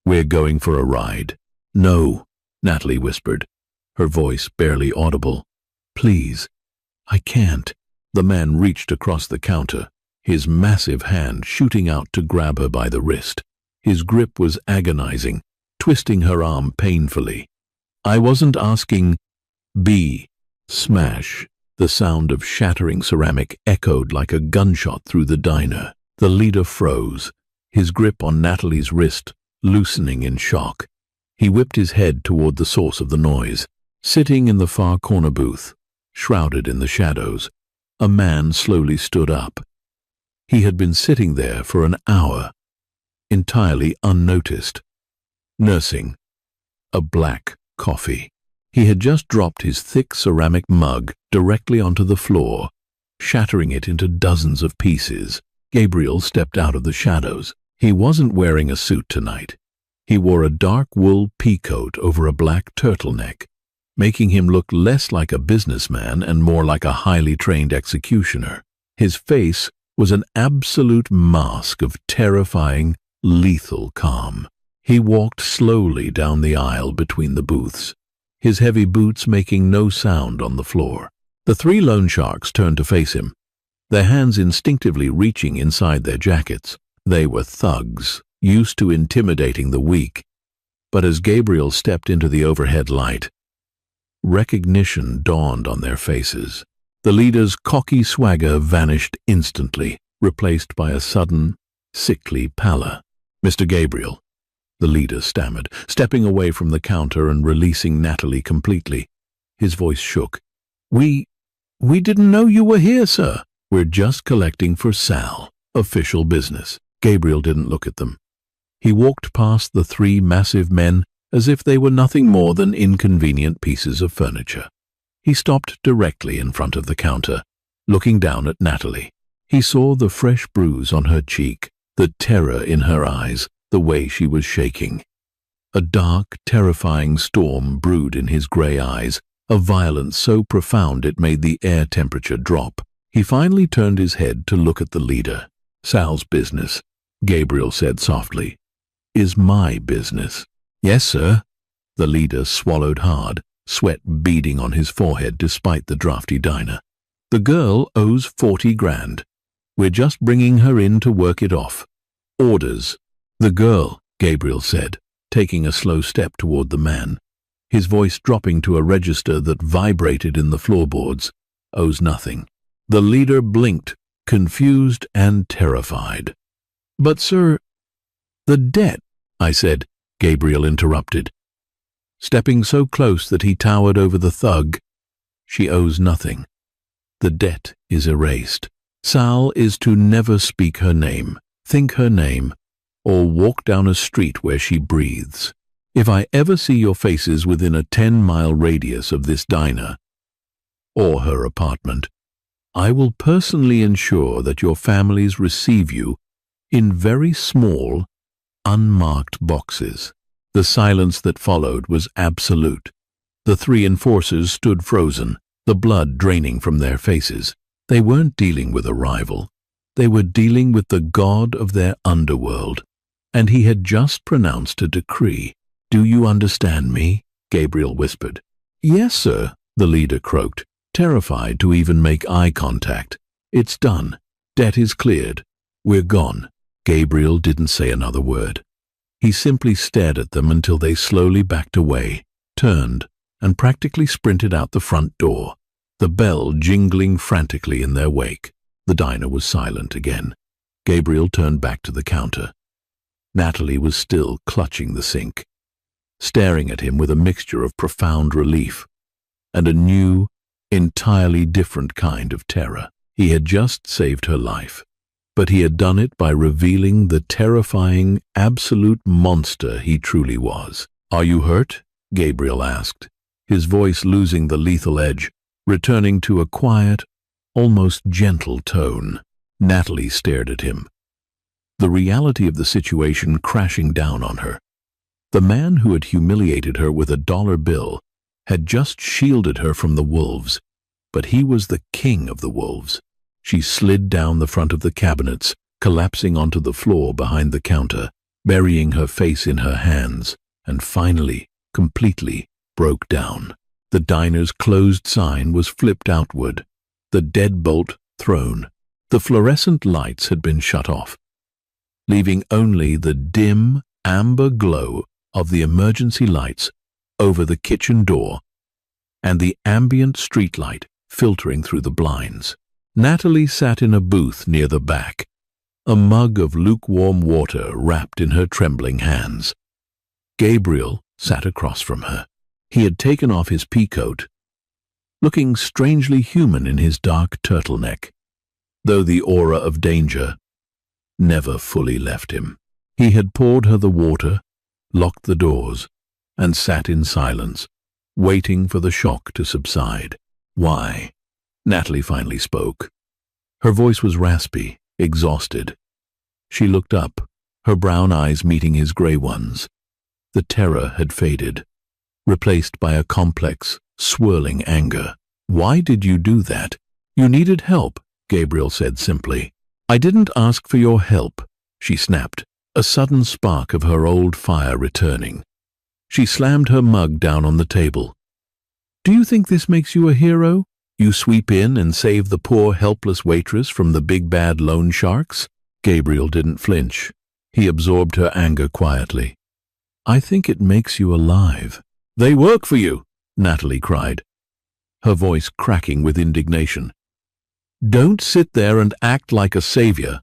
S1: We're going for a ride." "No," Natalie whispered, her voice barely audible. "Please, I can't." The man reached across the counter, his massive hand shooting out to grab her by the wrist. His grip was agonizing, twisting her arm painfully. "I wasn't asking." Smash. The sound of shattering ceramic echoed like a gunshot through the diner. The leader froze, his grip on Natalie's wrist loosening in shock. He whipped his head toward the source of the noise. Sitting in the far corner booth, shrouded in the shadows, a man slowly stood up. He had been sitting there for an hour, entirely unnoticed, nursing a black coffee. He had just dropped his thick ceramic mug directly onto the floor, shattering it into dozens of pieces. Gabriel stepped out of the shadows. He wasn't wearing a suit tonight. He wore a dark wool peacoat over a black turtleneck, making him look less like a businessman and more like a highly trained executioner. His face was an absolute mask of terrifying, lethal calm. He walked slowly down the aisle between the booths, his heavy boots making no sound on the floor. The three loan sharks turned to face him, their hands instinctively reaching inside their jackets. They were thugs, used to intimidating the weak. But as Gabriel stepped into the overhead light, recognition dawned on their faces. The leader's cocky swagger vanished instantly, replaced by a sudden, sickly pallor. "Mr. Gabriel," the leader stammered, stepping away from the counter and releasing Natalie completely. His voice shook. We didn't know you were here, sir. We're just collecting for Sal. Official business." Gabriel didn't look at them. He walked past the three massive men as if they were nothing more than inconvenient pieces of furniture. He stopped directly in front of the counter, looking down at Natalie. He saw the fresh bruise on her cheek, the terror in her eyes, the way she was shaking. A dark, terrifying storm brewed in his grey eyes, a violence so profound it made the air temperature drop. He finally turned his head to look at the leader. "Sal's business," Gabriel said softly, "is my business." "Yes, sir." The leader swallowed hard, sweat beading on his forehead despite the drafty diner. "The girl owes 40 grand. We're just bringing her in to work it off. Orders." "The girl," Gabriel said, taking a slow step toward the man, his voice dropping to a register that vibrated in the floorboards, "owes nothing." The leader blinked, confused and terrified. "But, sir—" "The debt," I said, Gabriel interrupted, stepping so close that he towered over the thug. "She owes nothing. The debt is erased. Sal is to never speak her name, think her name, or walk down a street where she breathes. If I ever see your faces within a 10-mile radius of this diner or her apartment, I will personally ensure that your families receive you in very small, unmarked boxes." The silence that followed was absolute. The three enforcers stood frozen, the blood draining from their faces. They weren't dealing with a rival. They were dealing with the god of their underworld, and he had just pronounced a decree. "Do you understand me?" Gabriel whispered. "Yes, sir," the leader croaked, terrified to even make eye contact. "It's done. Debt is cleared. We're gone." Gabriel didn't say another word. He simply stared at them until they slowly backed away, turned, and practically sprinted out the front door, the bell jingling frantically in their wake. The diner was silent again. Gabriel turned back to the counter. Natalie was still clutching the sink, staring at him with a mixture of profound relief and a new, entirely different kind of terror. He had just saved her life, but he had done it by revealing the terrifying, absolute monster he truly was. "Are you hurt?" Gabriel asked, his voice losing the lethal edge, returning to a quiet, almost gentle tone. Natalie stared at him, the reality of the situation crashing down on her. The man who had humiliated her with a dollar bill had just shielded her from the wolves, but he was the king of the wolves. She slid down the front of the cabinets, collapsing onto the floor behind the counter, burying her face in her hands, and finally, completely, broke down. The diner's closed sign was flipped outward, the deadbolt thrown. The fluorescent lights had been shut off, leaving only the dim, amber glow of the emergency lights over the kitchen door and the ambient streetlight filtering through the blinds. Natalie sat in a booth near the back, a mug of lukewarm water wrapped in her trembling hands. Gabriel sat across from her. He had taken off his peacoat, looking strangely human in his dark turtleneck, though the aura of danger never fully left him. He had poured her the water, locked the doors, and sat in silence, waiting for the shock to subside. "Why?" Natalie finally spoke. Her voice was raspy, exhausted. She looked up, her brown eyes meeting his gray ones. The terror had faded, replaced by a complex, swirling anger. "Why did you do that?" "You needed help," Gabriel said simply. "I didn't ask for your help," she snapped, a sudden spark of her old fire returning. She slammed her mug down on the table. "Do you think this makes you a hero? You sweep in and save the poor, helpless waitress from the big bad loan sharks?" Gabriel didn't flinch. He absorbed her anger quietly. "I think it makes you alive." "They work for you," Natalie cried, her voice cracking with indignation. "Don't sit there and act like a savior.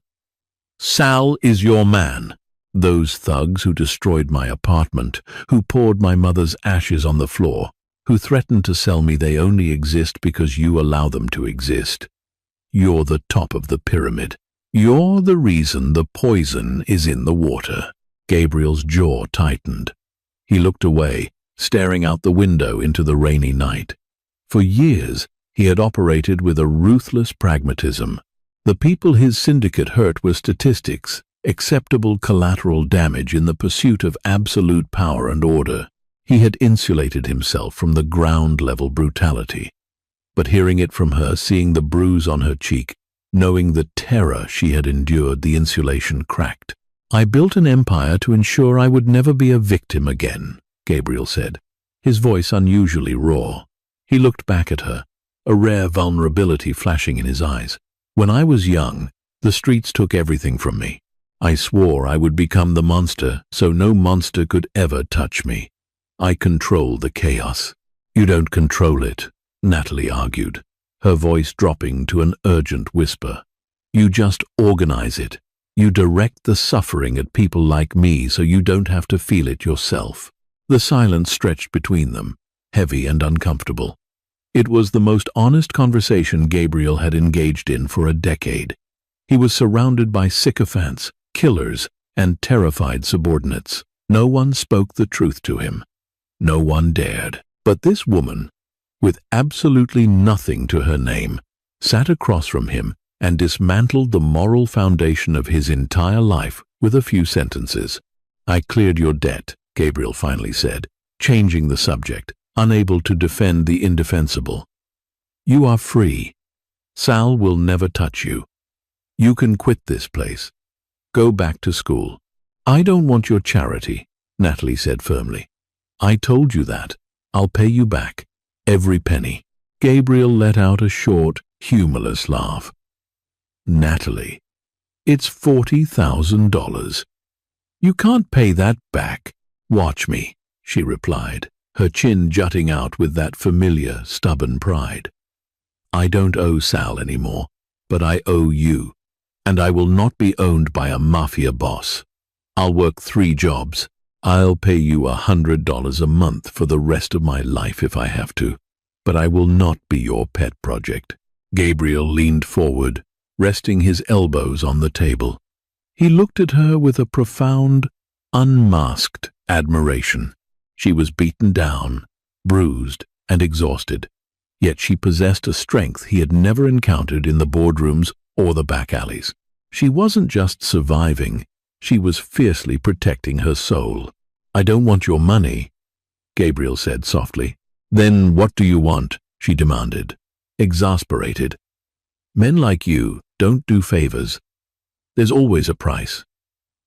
S1: Sal is your man. Those thugs who destroyed my apartment, who poured my mother's ashes on the floor, who threatened to sell me they only exist because you allow them to exist. You're the top of the pyramid. You're the reason the poison is in the water." Gabriel's jaw tightened. He looked away, staring out the window into the rainy night. For years, he had operated with a ruthless pragmatism. The people his syndicate hurt were statistics, acceptable collateral damage in the pursuit of absolute power and order. He had insulated himself from the ground-level brutality. But hearing it from her, seeing the bruise on her cheek, knowing the terror she had endured, the insulation cracked. "I built an empire to ensure I would never be a victim again," Gabriel said, his voice unusually raw. He looked back at her, a rare vulnerability flashing in his eyes. "When I was young, the streets took everything from me. I swore I would become the monster, so no monster could ever touch me. I control the chaos." "You don't control it," Natalie argued, her voice dropping to an urgent whisper. "You just organize it. You direct the suffering at people like me so you don't have to feel it yourself." The silence stretched between them, heavy and uncomfortable. It was the most honest conversation Gabriel had engaged in for a decade. He was surrounded by sycophants, killers, and terrified subordinates. No one spoke the truth to him. No one dared. But this woman, with absolutely nothing to her name, sat across from him and dismantled the moral foundation of his entire life with a few sentences. "I cleared your debt," Gabriel finally said, changing the subject, unable to defend the indefensible. "You are free. Sal will never touch you. You can quit this place. Go back to school." "I don't want your charity," Natalie said firmly. "I told you that. I'll pay you back. Every penny." Gabriel let out a short, humorless laugh. "Natalie, it's $40,000. You can't pay that back." "Watch me," she replied, her chin jutting out with that familiar, stubborn pride. "I don't owe Sal anymore, but I owe you, and I will not be owned by a mafia boss. I'll work 3 jobs. I'll pay you $100 a month for the rest of my life if I have to, but I will not be your pet project." Gabriel leaned forward, resting his elbows on the table. He looked at her with a profound, unmasked admiration. She was beaten down, bruised, and exhausted, yet she possessed a strength he had never encountered in the boardrooms or the back alleys. She wasn't just surviving, she was fiercely protecting her soul. "I don't want your money," Gabriel said softly. "Then what do you want?" she demanded, exasperated. "Men like you don't do favors. There's always a price."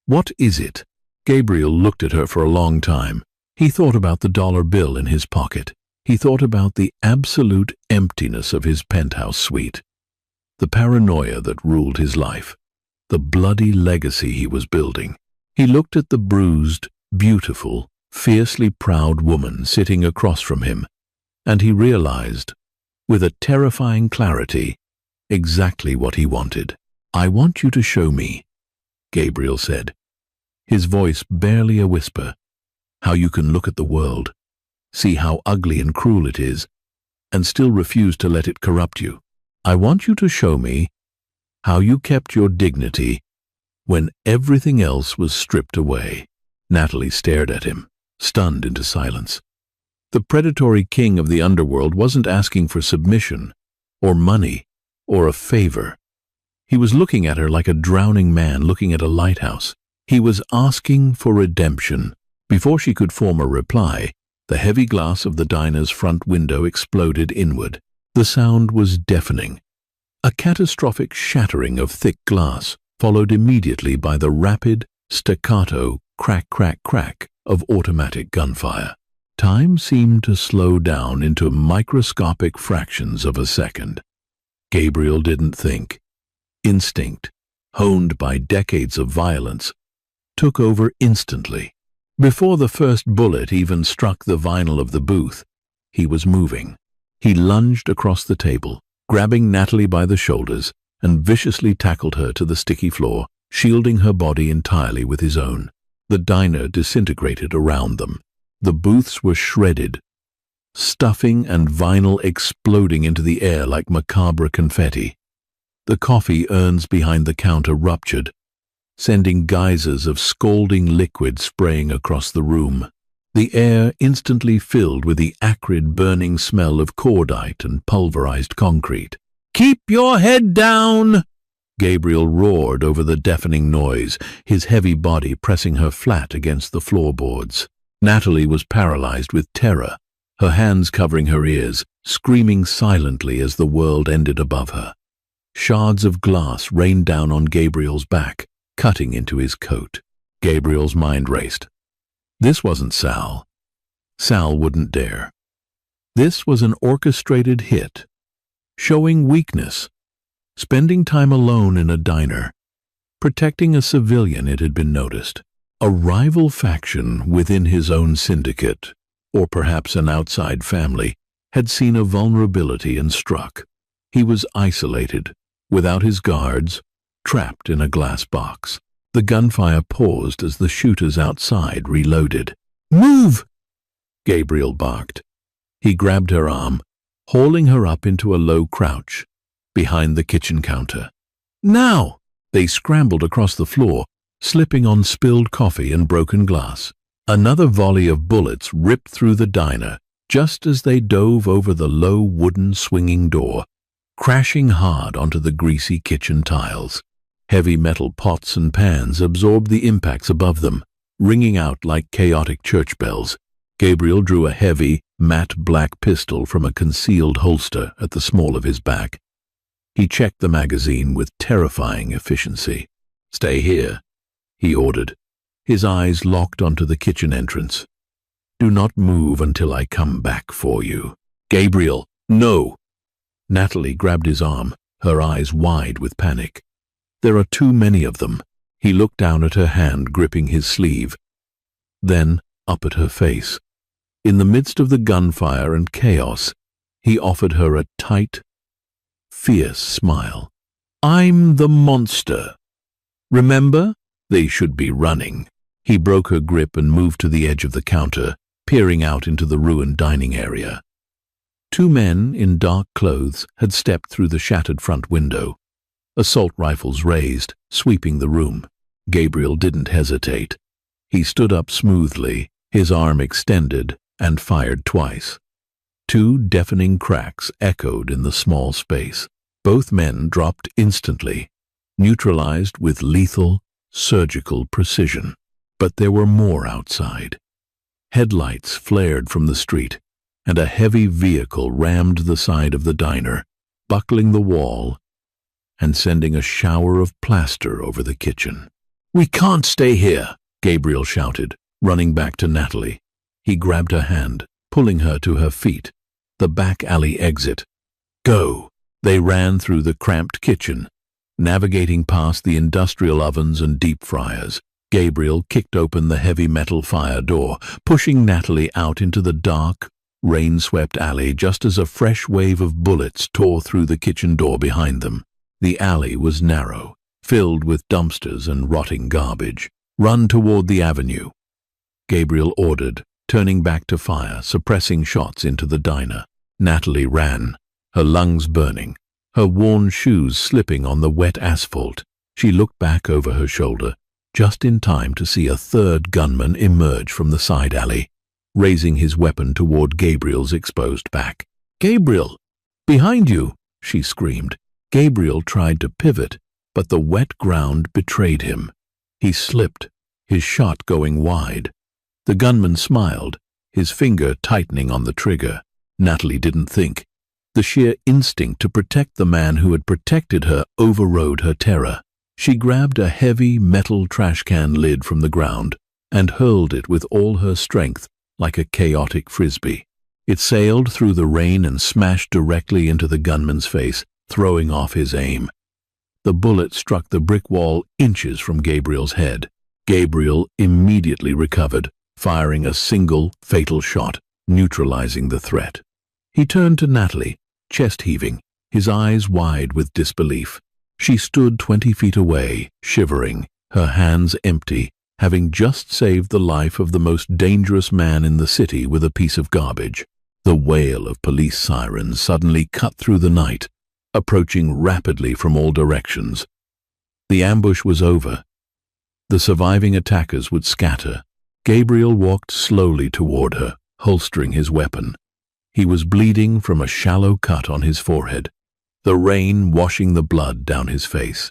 S1: "What is it?" Gabriel looked at her for a long time. He thought about the dollar bill in his pocket. He thought about the absolute emptiness of his penthouse suite, the paranoia that ruled his life, the bloody legacy he was building. He looked at the bruised, beautiful, fiercely proud woman sitting across from him, and he realized, with a terrifying clarity, exactly what he wanted. "I want you to show me," Gabriel said, his voice barely a whisper, "how you can look at the world, see how ugly and cruel it is, and still refuse to let it corrupt you. I want you to show me how you kept your dignity when everything else was stripped away." Natalie stared at him, stunned into silence. The predatory king of the underworld wasn't asking for submission, or money, or a favor. He was looking at her like a drowning man looking at a lighthouse. He was asking for redemption. Before she could form a reply, the heavy glass of the diner's front window exploded inward. The sound was deafening. A catastrophic shattering of thick glass, followed immediately by the rapid, staccato crack, crack, crack of automatic gunfire. Time seemed to slow down into microscopic fractions of a second. Gabriel didn't think. Instinct, honed by decades of violence, took over instantly. Before the first bullet even struck the vinyl of the booth, he was moving. He lunged across the table, grabbing Natalie by the shoulders, and viciously tackled her to the sticky floor, shielding her body entirely with his own. The diner disintegrated around them. The booths were shredded, stuffing and vinyl exploding into the air like macabre confetti. The coffee urns behind the counter ruptured, sending geysers of scalding liquid spraying across the room. The air instantly filled with the acrid, burning smell of cordite and pulverized concrete. "Keep your head down!" Gabriel roared over the deafening noise, his heavy body pressing her flat against the floorboards. Natalie was paralyzed with terror, her hands covering her ears, screaming silently as the world ended above her. Shards of glass rained down on Gabriel's back, cutting into his coat. Gabriel's mind raced. This wasn't Sal. Sal wouldn't dare. This was an orchestrated hit, showing weakness, spending time alone in a diner, protecting a civilian, it had been noticed. A rival faction within his own syndicate, or perhaps an outside family, had seen a vulnerability and struck. He was isolated, without his guards, trapped in a glass box. The gunfire paused as the shooters outside reloaded. "Move!" Gabriel barked. He grabbed her arm, hauling her up into a low crouch, behind the kitchen counter. "Now!" They scrambled across the floor, slipping on spilled coffee and broken glass. Another volley of bullets ripped through the diner, just as they dove over the low wooden swinging door, crashing hard onto the greasy kitchen tiles. Heavy metal pots and pans absorbed the impacts above them, ringing out like chaotic church bells. Gabriel drew a heavy, matte black pistol from a concealed holster at the small of his back. He checked the magazine with terrifying efficiency. "Stay here," he ordered, his eyes locked onto the kitchen entrance. "Do not move until I come back for you." "Gabriel, no!" Natalie grabbed his arm, her eyes wide with panic. "There are too many of them." He looked down at her hand gripping his sleeve, then up at her face. In the midst of the gunfire and chaos, he offered her a tight, fierce smile. "I'm the monster. Remember? They should be running." He broke her grip and moved to the edge of the counter, peering out into the ruined dining area. Two men in dark clothes had stepped through the shattered front window, assault rifles raised, sweeping the room. Gabriel didn't hesitate. He stood up smoothly, his arm extended, and fired twice. Two deafening cracks echoed in the small space. Both men dropped instantly, neutralized with lethal, surgical precision. But there were more outside. Headlights flared from the street, and a heavy vehicle rammed the side of the diner, buckling the wall and sending a shower of plaster over the kitchen. "We can't stay here," Gabriel shouted, running back to Natalie. He grabbed her hand, pulling her to her feet. The back alley exit. "Go!" They ran through the cramped kitchen, navigating past the industrial ovens and deep fryers. Gabriel kicked open the heavy metal fire door, pushing Natalie out into the dark, rain-swept alley just as a fresh wave of bullets tore through the kitchen door behind them. The alley was narrow, filled with dumpsters and rotting garbage. "Run toward the avenue," Gabriel ordered, turning back to fire, suppressing shots into the diner. Natalie ran, her lungs burning, her worn shoes slipping on the wet asphalt. She looked back over her shoulder, just in time to see a third gunman emerge from the side alley, raising his weapon toward Gabriel's exposed back. "Gabriel! Behind you!" she screamed. Gabriel tried to pivot, but the wet ground betrayed him. He slipped, his shot going wide. The gunman smiled, his finger tightening on the trigger. Natalie didn't think. The sheer instinct to protect the man who had protected her overrode her terror. She grabbed a heavy metal trash can lid from the ground and hurled it with all her strength like a chaotic frisbee. It sailed through the rain and smashed directly into the gunman's face, throwing off his aim. The bullet struck the brick wall inches from Gabriel's head. Gabriel immediately recovered, firing a single fatal shot, neutralizing the threat. He turned to Natalie, chest heaving, his eyes wide with disbelief. She stood 20 feet away, shivering, her hands empty, having just saved the life of the most dangerous man in the city with a piece of garbage. The wail of police sirens suddenly cut through the night, approaching rapidly from all directions. The ambush was over. The surviving attackers would scatter. Gabriel walked slowly toward her, holstering his weapon. He was bleeding from a shallow cut on his forehead, the rain washing the blood down his face.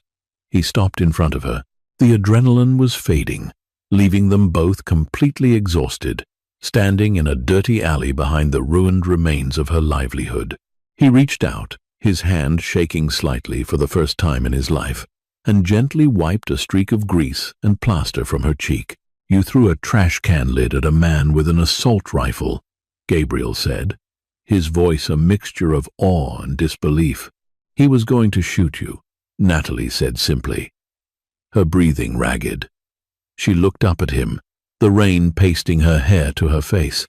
S1: He stopped in front of her. The adrenaline was fading, leaving them both completely exhausted, standing in a dirty alley behind the ruined remains of her livelihood. He reached out, his hand shaking slightly for the first time in his life, and gently wiped a streak of grease and plaster from her cheek. "You threw a trash can lid at a man with an assault rifle," Gabriel said, his voice a mixture of awe and disbelief. "He was going to shoot you," Natalie said simply, her breathing ragged. She looked up at him, the rain pasting her hair to her face.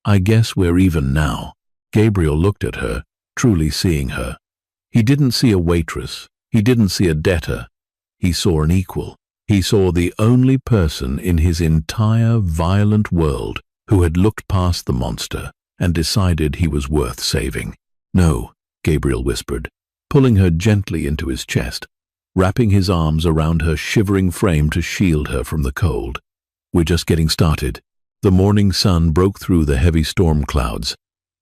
S1: "I guess we're even now." Gabriel looked at her, truly seeing her. He didn't see a waitress. He didn't see a debtor. He saw an equal. He saw the only person in his entire violent world who had looked past the monster and decided he was worth saving. "No," Gabriel whispered, pulling her gently into his chest, wrapping his arms around her shivering frame to shield her from the cold. "We're just getting started." The morning sun broke through the heavy storm clouds,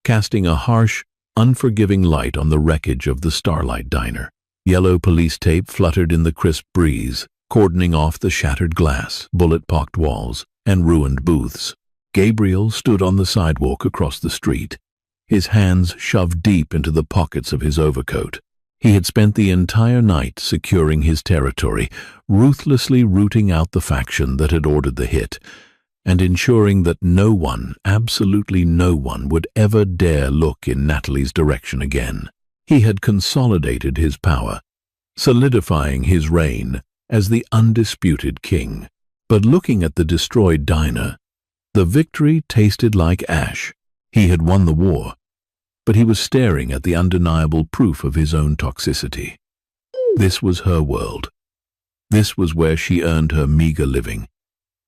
S1: casting a harsh, unforgiving light on the wreckage of the Starlight Diner. Yellow police tape fluttered in the crisp breeze, cordoning off the shattered glass, bullet-pocked walls, and ruined booths. Gabriel stood on the sidewalk across the street, his hands shoved deep into the pockets of his overcoat. He had spent the entire night securing his territory, ruthlessly rooting out the faction that had ordered the hit, and ensuring that no one, absolutely no one, would ever dare look in Natalie's direction again. He had consolidated his power, solidifying his reign as the undisputed king. But looking at the destroyed diner, the victory tasted like ash. He had won the war, but he was staring at the undeniable proof of his own toxicity. This was her world. This was where she earned her meager living,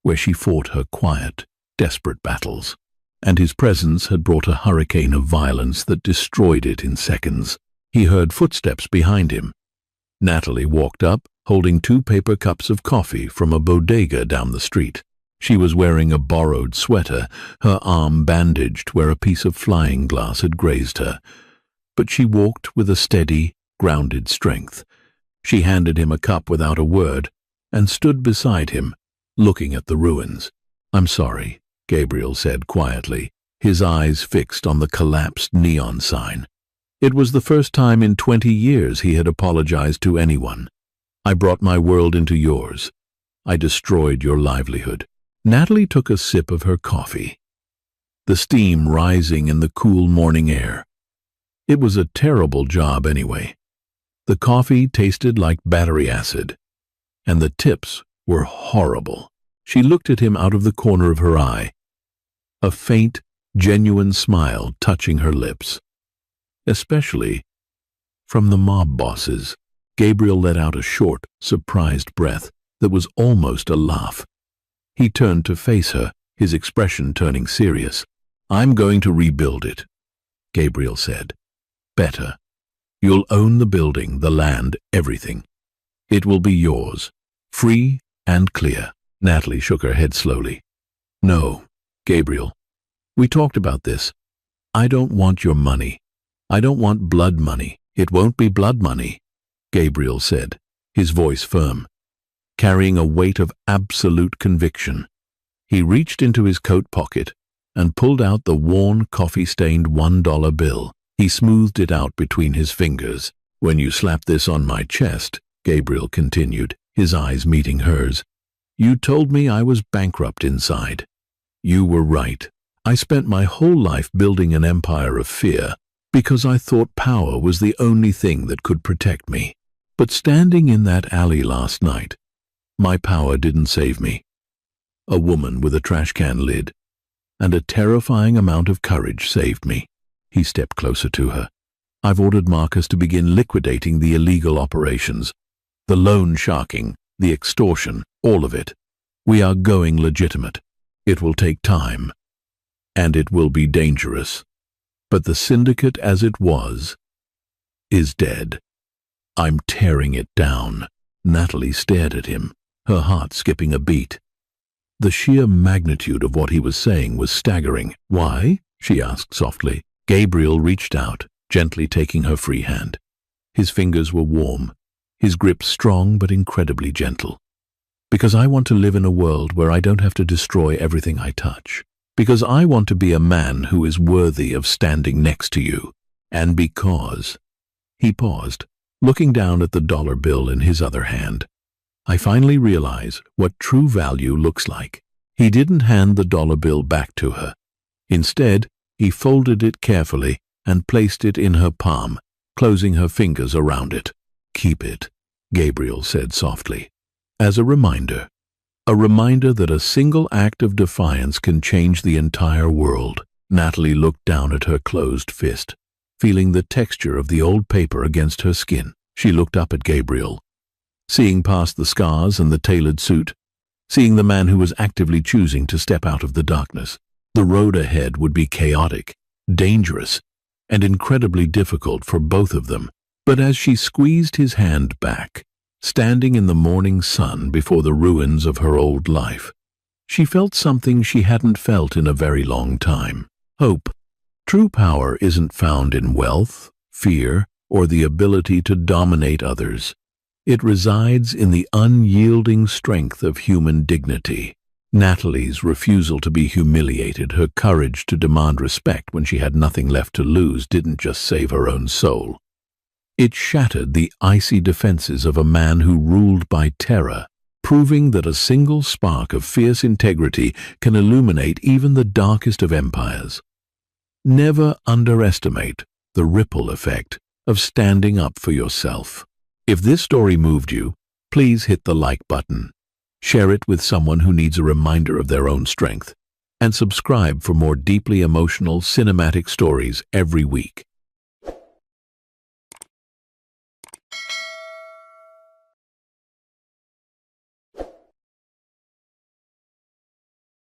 S1: where she fought her quiet, desperate battles. And his presence had brought a hurricane of violence that destroyed it in seconds. He heard footsteps behind him. Natalie walked up, holding 2 paper cups of coffee from a bodega down the street. She was wearing a borrowed sweater, her arm bandaged where a piece of flying glass had grazed her. But she walked with a steady, grounded strength. She handed him a cup without a word and stood beside him, looking at the ruins. "I'm sorry," Gabriel said quietly, his eyes fixed on the collapsed neon sign. It was the first time in 20 years he had apologized to anyone. "I brought my world into yours. I destroyed your livelihood." Natalie took a sip of her coffee, the steam rising in the cool morning air. It was a terrible job anyway. The coffee tasted like battery acid, and the tips were horrible. She looked at him out of the corner of her eye, a faint, genuine smile touching her lips. "Especially from the mob bosses." Gabriel let out a short, surprised breath that was almost a laugh. He turned to face her, his expression turning serious. "I'm going to rebuild it," Gabriel said. "Better. You'll own the building, the land, everything. It will be yours, free and clear." Natalie shook her head slowly. "No, Gabriel. We talked about this. I don't want your money. I don't want blood money. It won't be blood money," Gabriel said, his voice firm, carrying a weight of absolute conviction. He reached into his coat pocket and pulled out the worn, coffee-stained $1 bill. He smoothed it out between his fingers. "When you slapped this on my chest," Gabriel continued, his eyes meeting hers, "you told me I was bankrupt inside. You were right. I spent my whole life building an empire of fear because I thought power was the only thing that could protect me. But standing in that alley last night, my power didn't save me. A woman with a trash can lid and a terrifying amount of courage saved me." He stepped closer to her. "I've ordered Marcus to begin liquidating the illegal operations, the loan sharking, the extortion, all of it. We are going legitimate. It will take time, and it will be dangerous. But the syndicate as it was is dead. I'm tearing it down." Natalie stared at him, her heart skipping a beat. The sheer magnitude of what he was saying was staggering. "Why?" she asked softly. Gabriel reached out, gently taking her free hand. His fingers were warm, his grip strong but incredibly gentle. "Because I want to live in a world where I don't have to destroy everything I touch. Because I want to be a man who is worthy of standing next to you. And because—" He paused, looking down at the dollar bill in his other hand. "I finally realize what true value looks like." He didn't hand the dollar bill back to her. Instead, he folded it carefully and placed it in her palm, closing her fingers around it. "Keep it," Gabriel said softly, "as a reminder that a single act of defiance can change the entire world." Natalie looked down at her closed fist, feeling the texture of the old paper against her skin. She looked up at Gabriel, seeing past the scars and the tailored suit, seeing the man who was actively choosing to step out of the darkness. The road ahead would be chaotic, dangerous, and incredibly difficult for both of them. But as she squeezed his hand back, standing in the morning sun before the ruins of her old life, she felt something she hadn't felt in a very long time. Hope. True power isn't found in wealth, fear, or the ability to dominate others. It resides in the unyielding strength of human dignity. Natalie's refusal to be humiliated, her courage to demand respect when she had nothing left to lose, didn't just save her own soul. It shattered the icy defenses of a man who ruled by terror, proving that a single spark of fierce integrity can illuminate even the darkest of empires. Never underestimate the ripple effect of standing up for yourself. If this story moved you, please hit the like button. Share it with someone who needs a reminder of their own strength, and subscribe for more deeply emotional cinematic stories every week.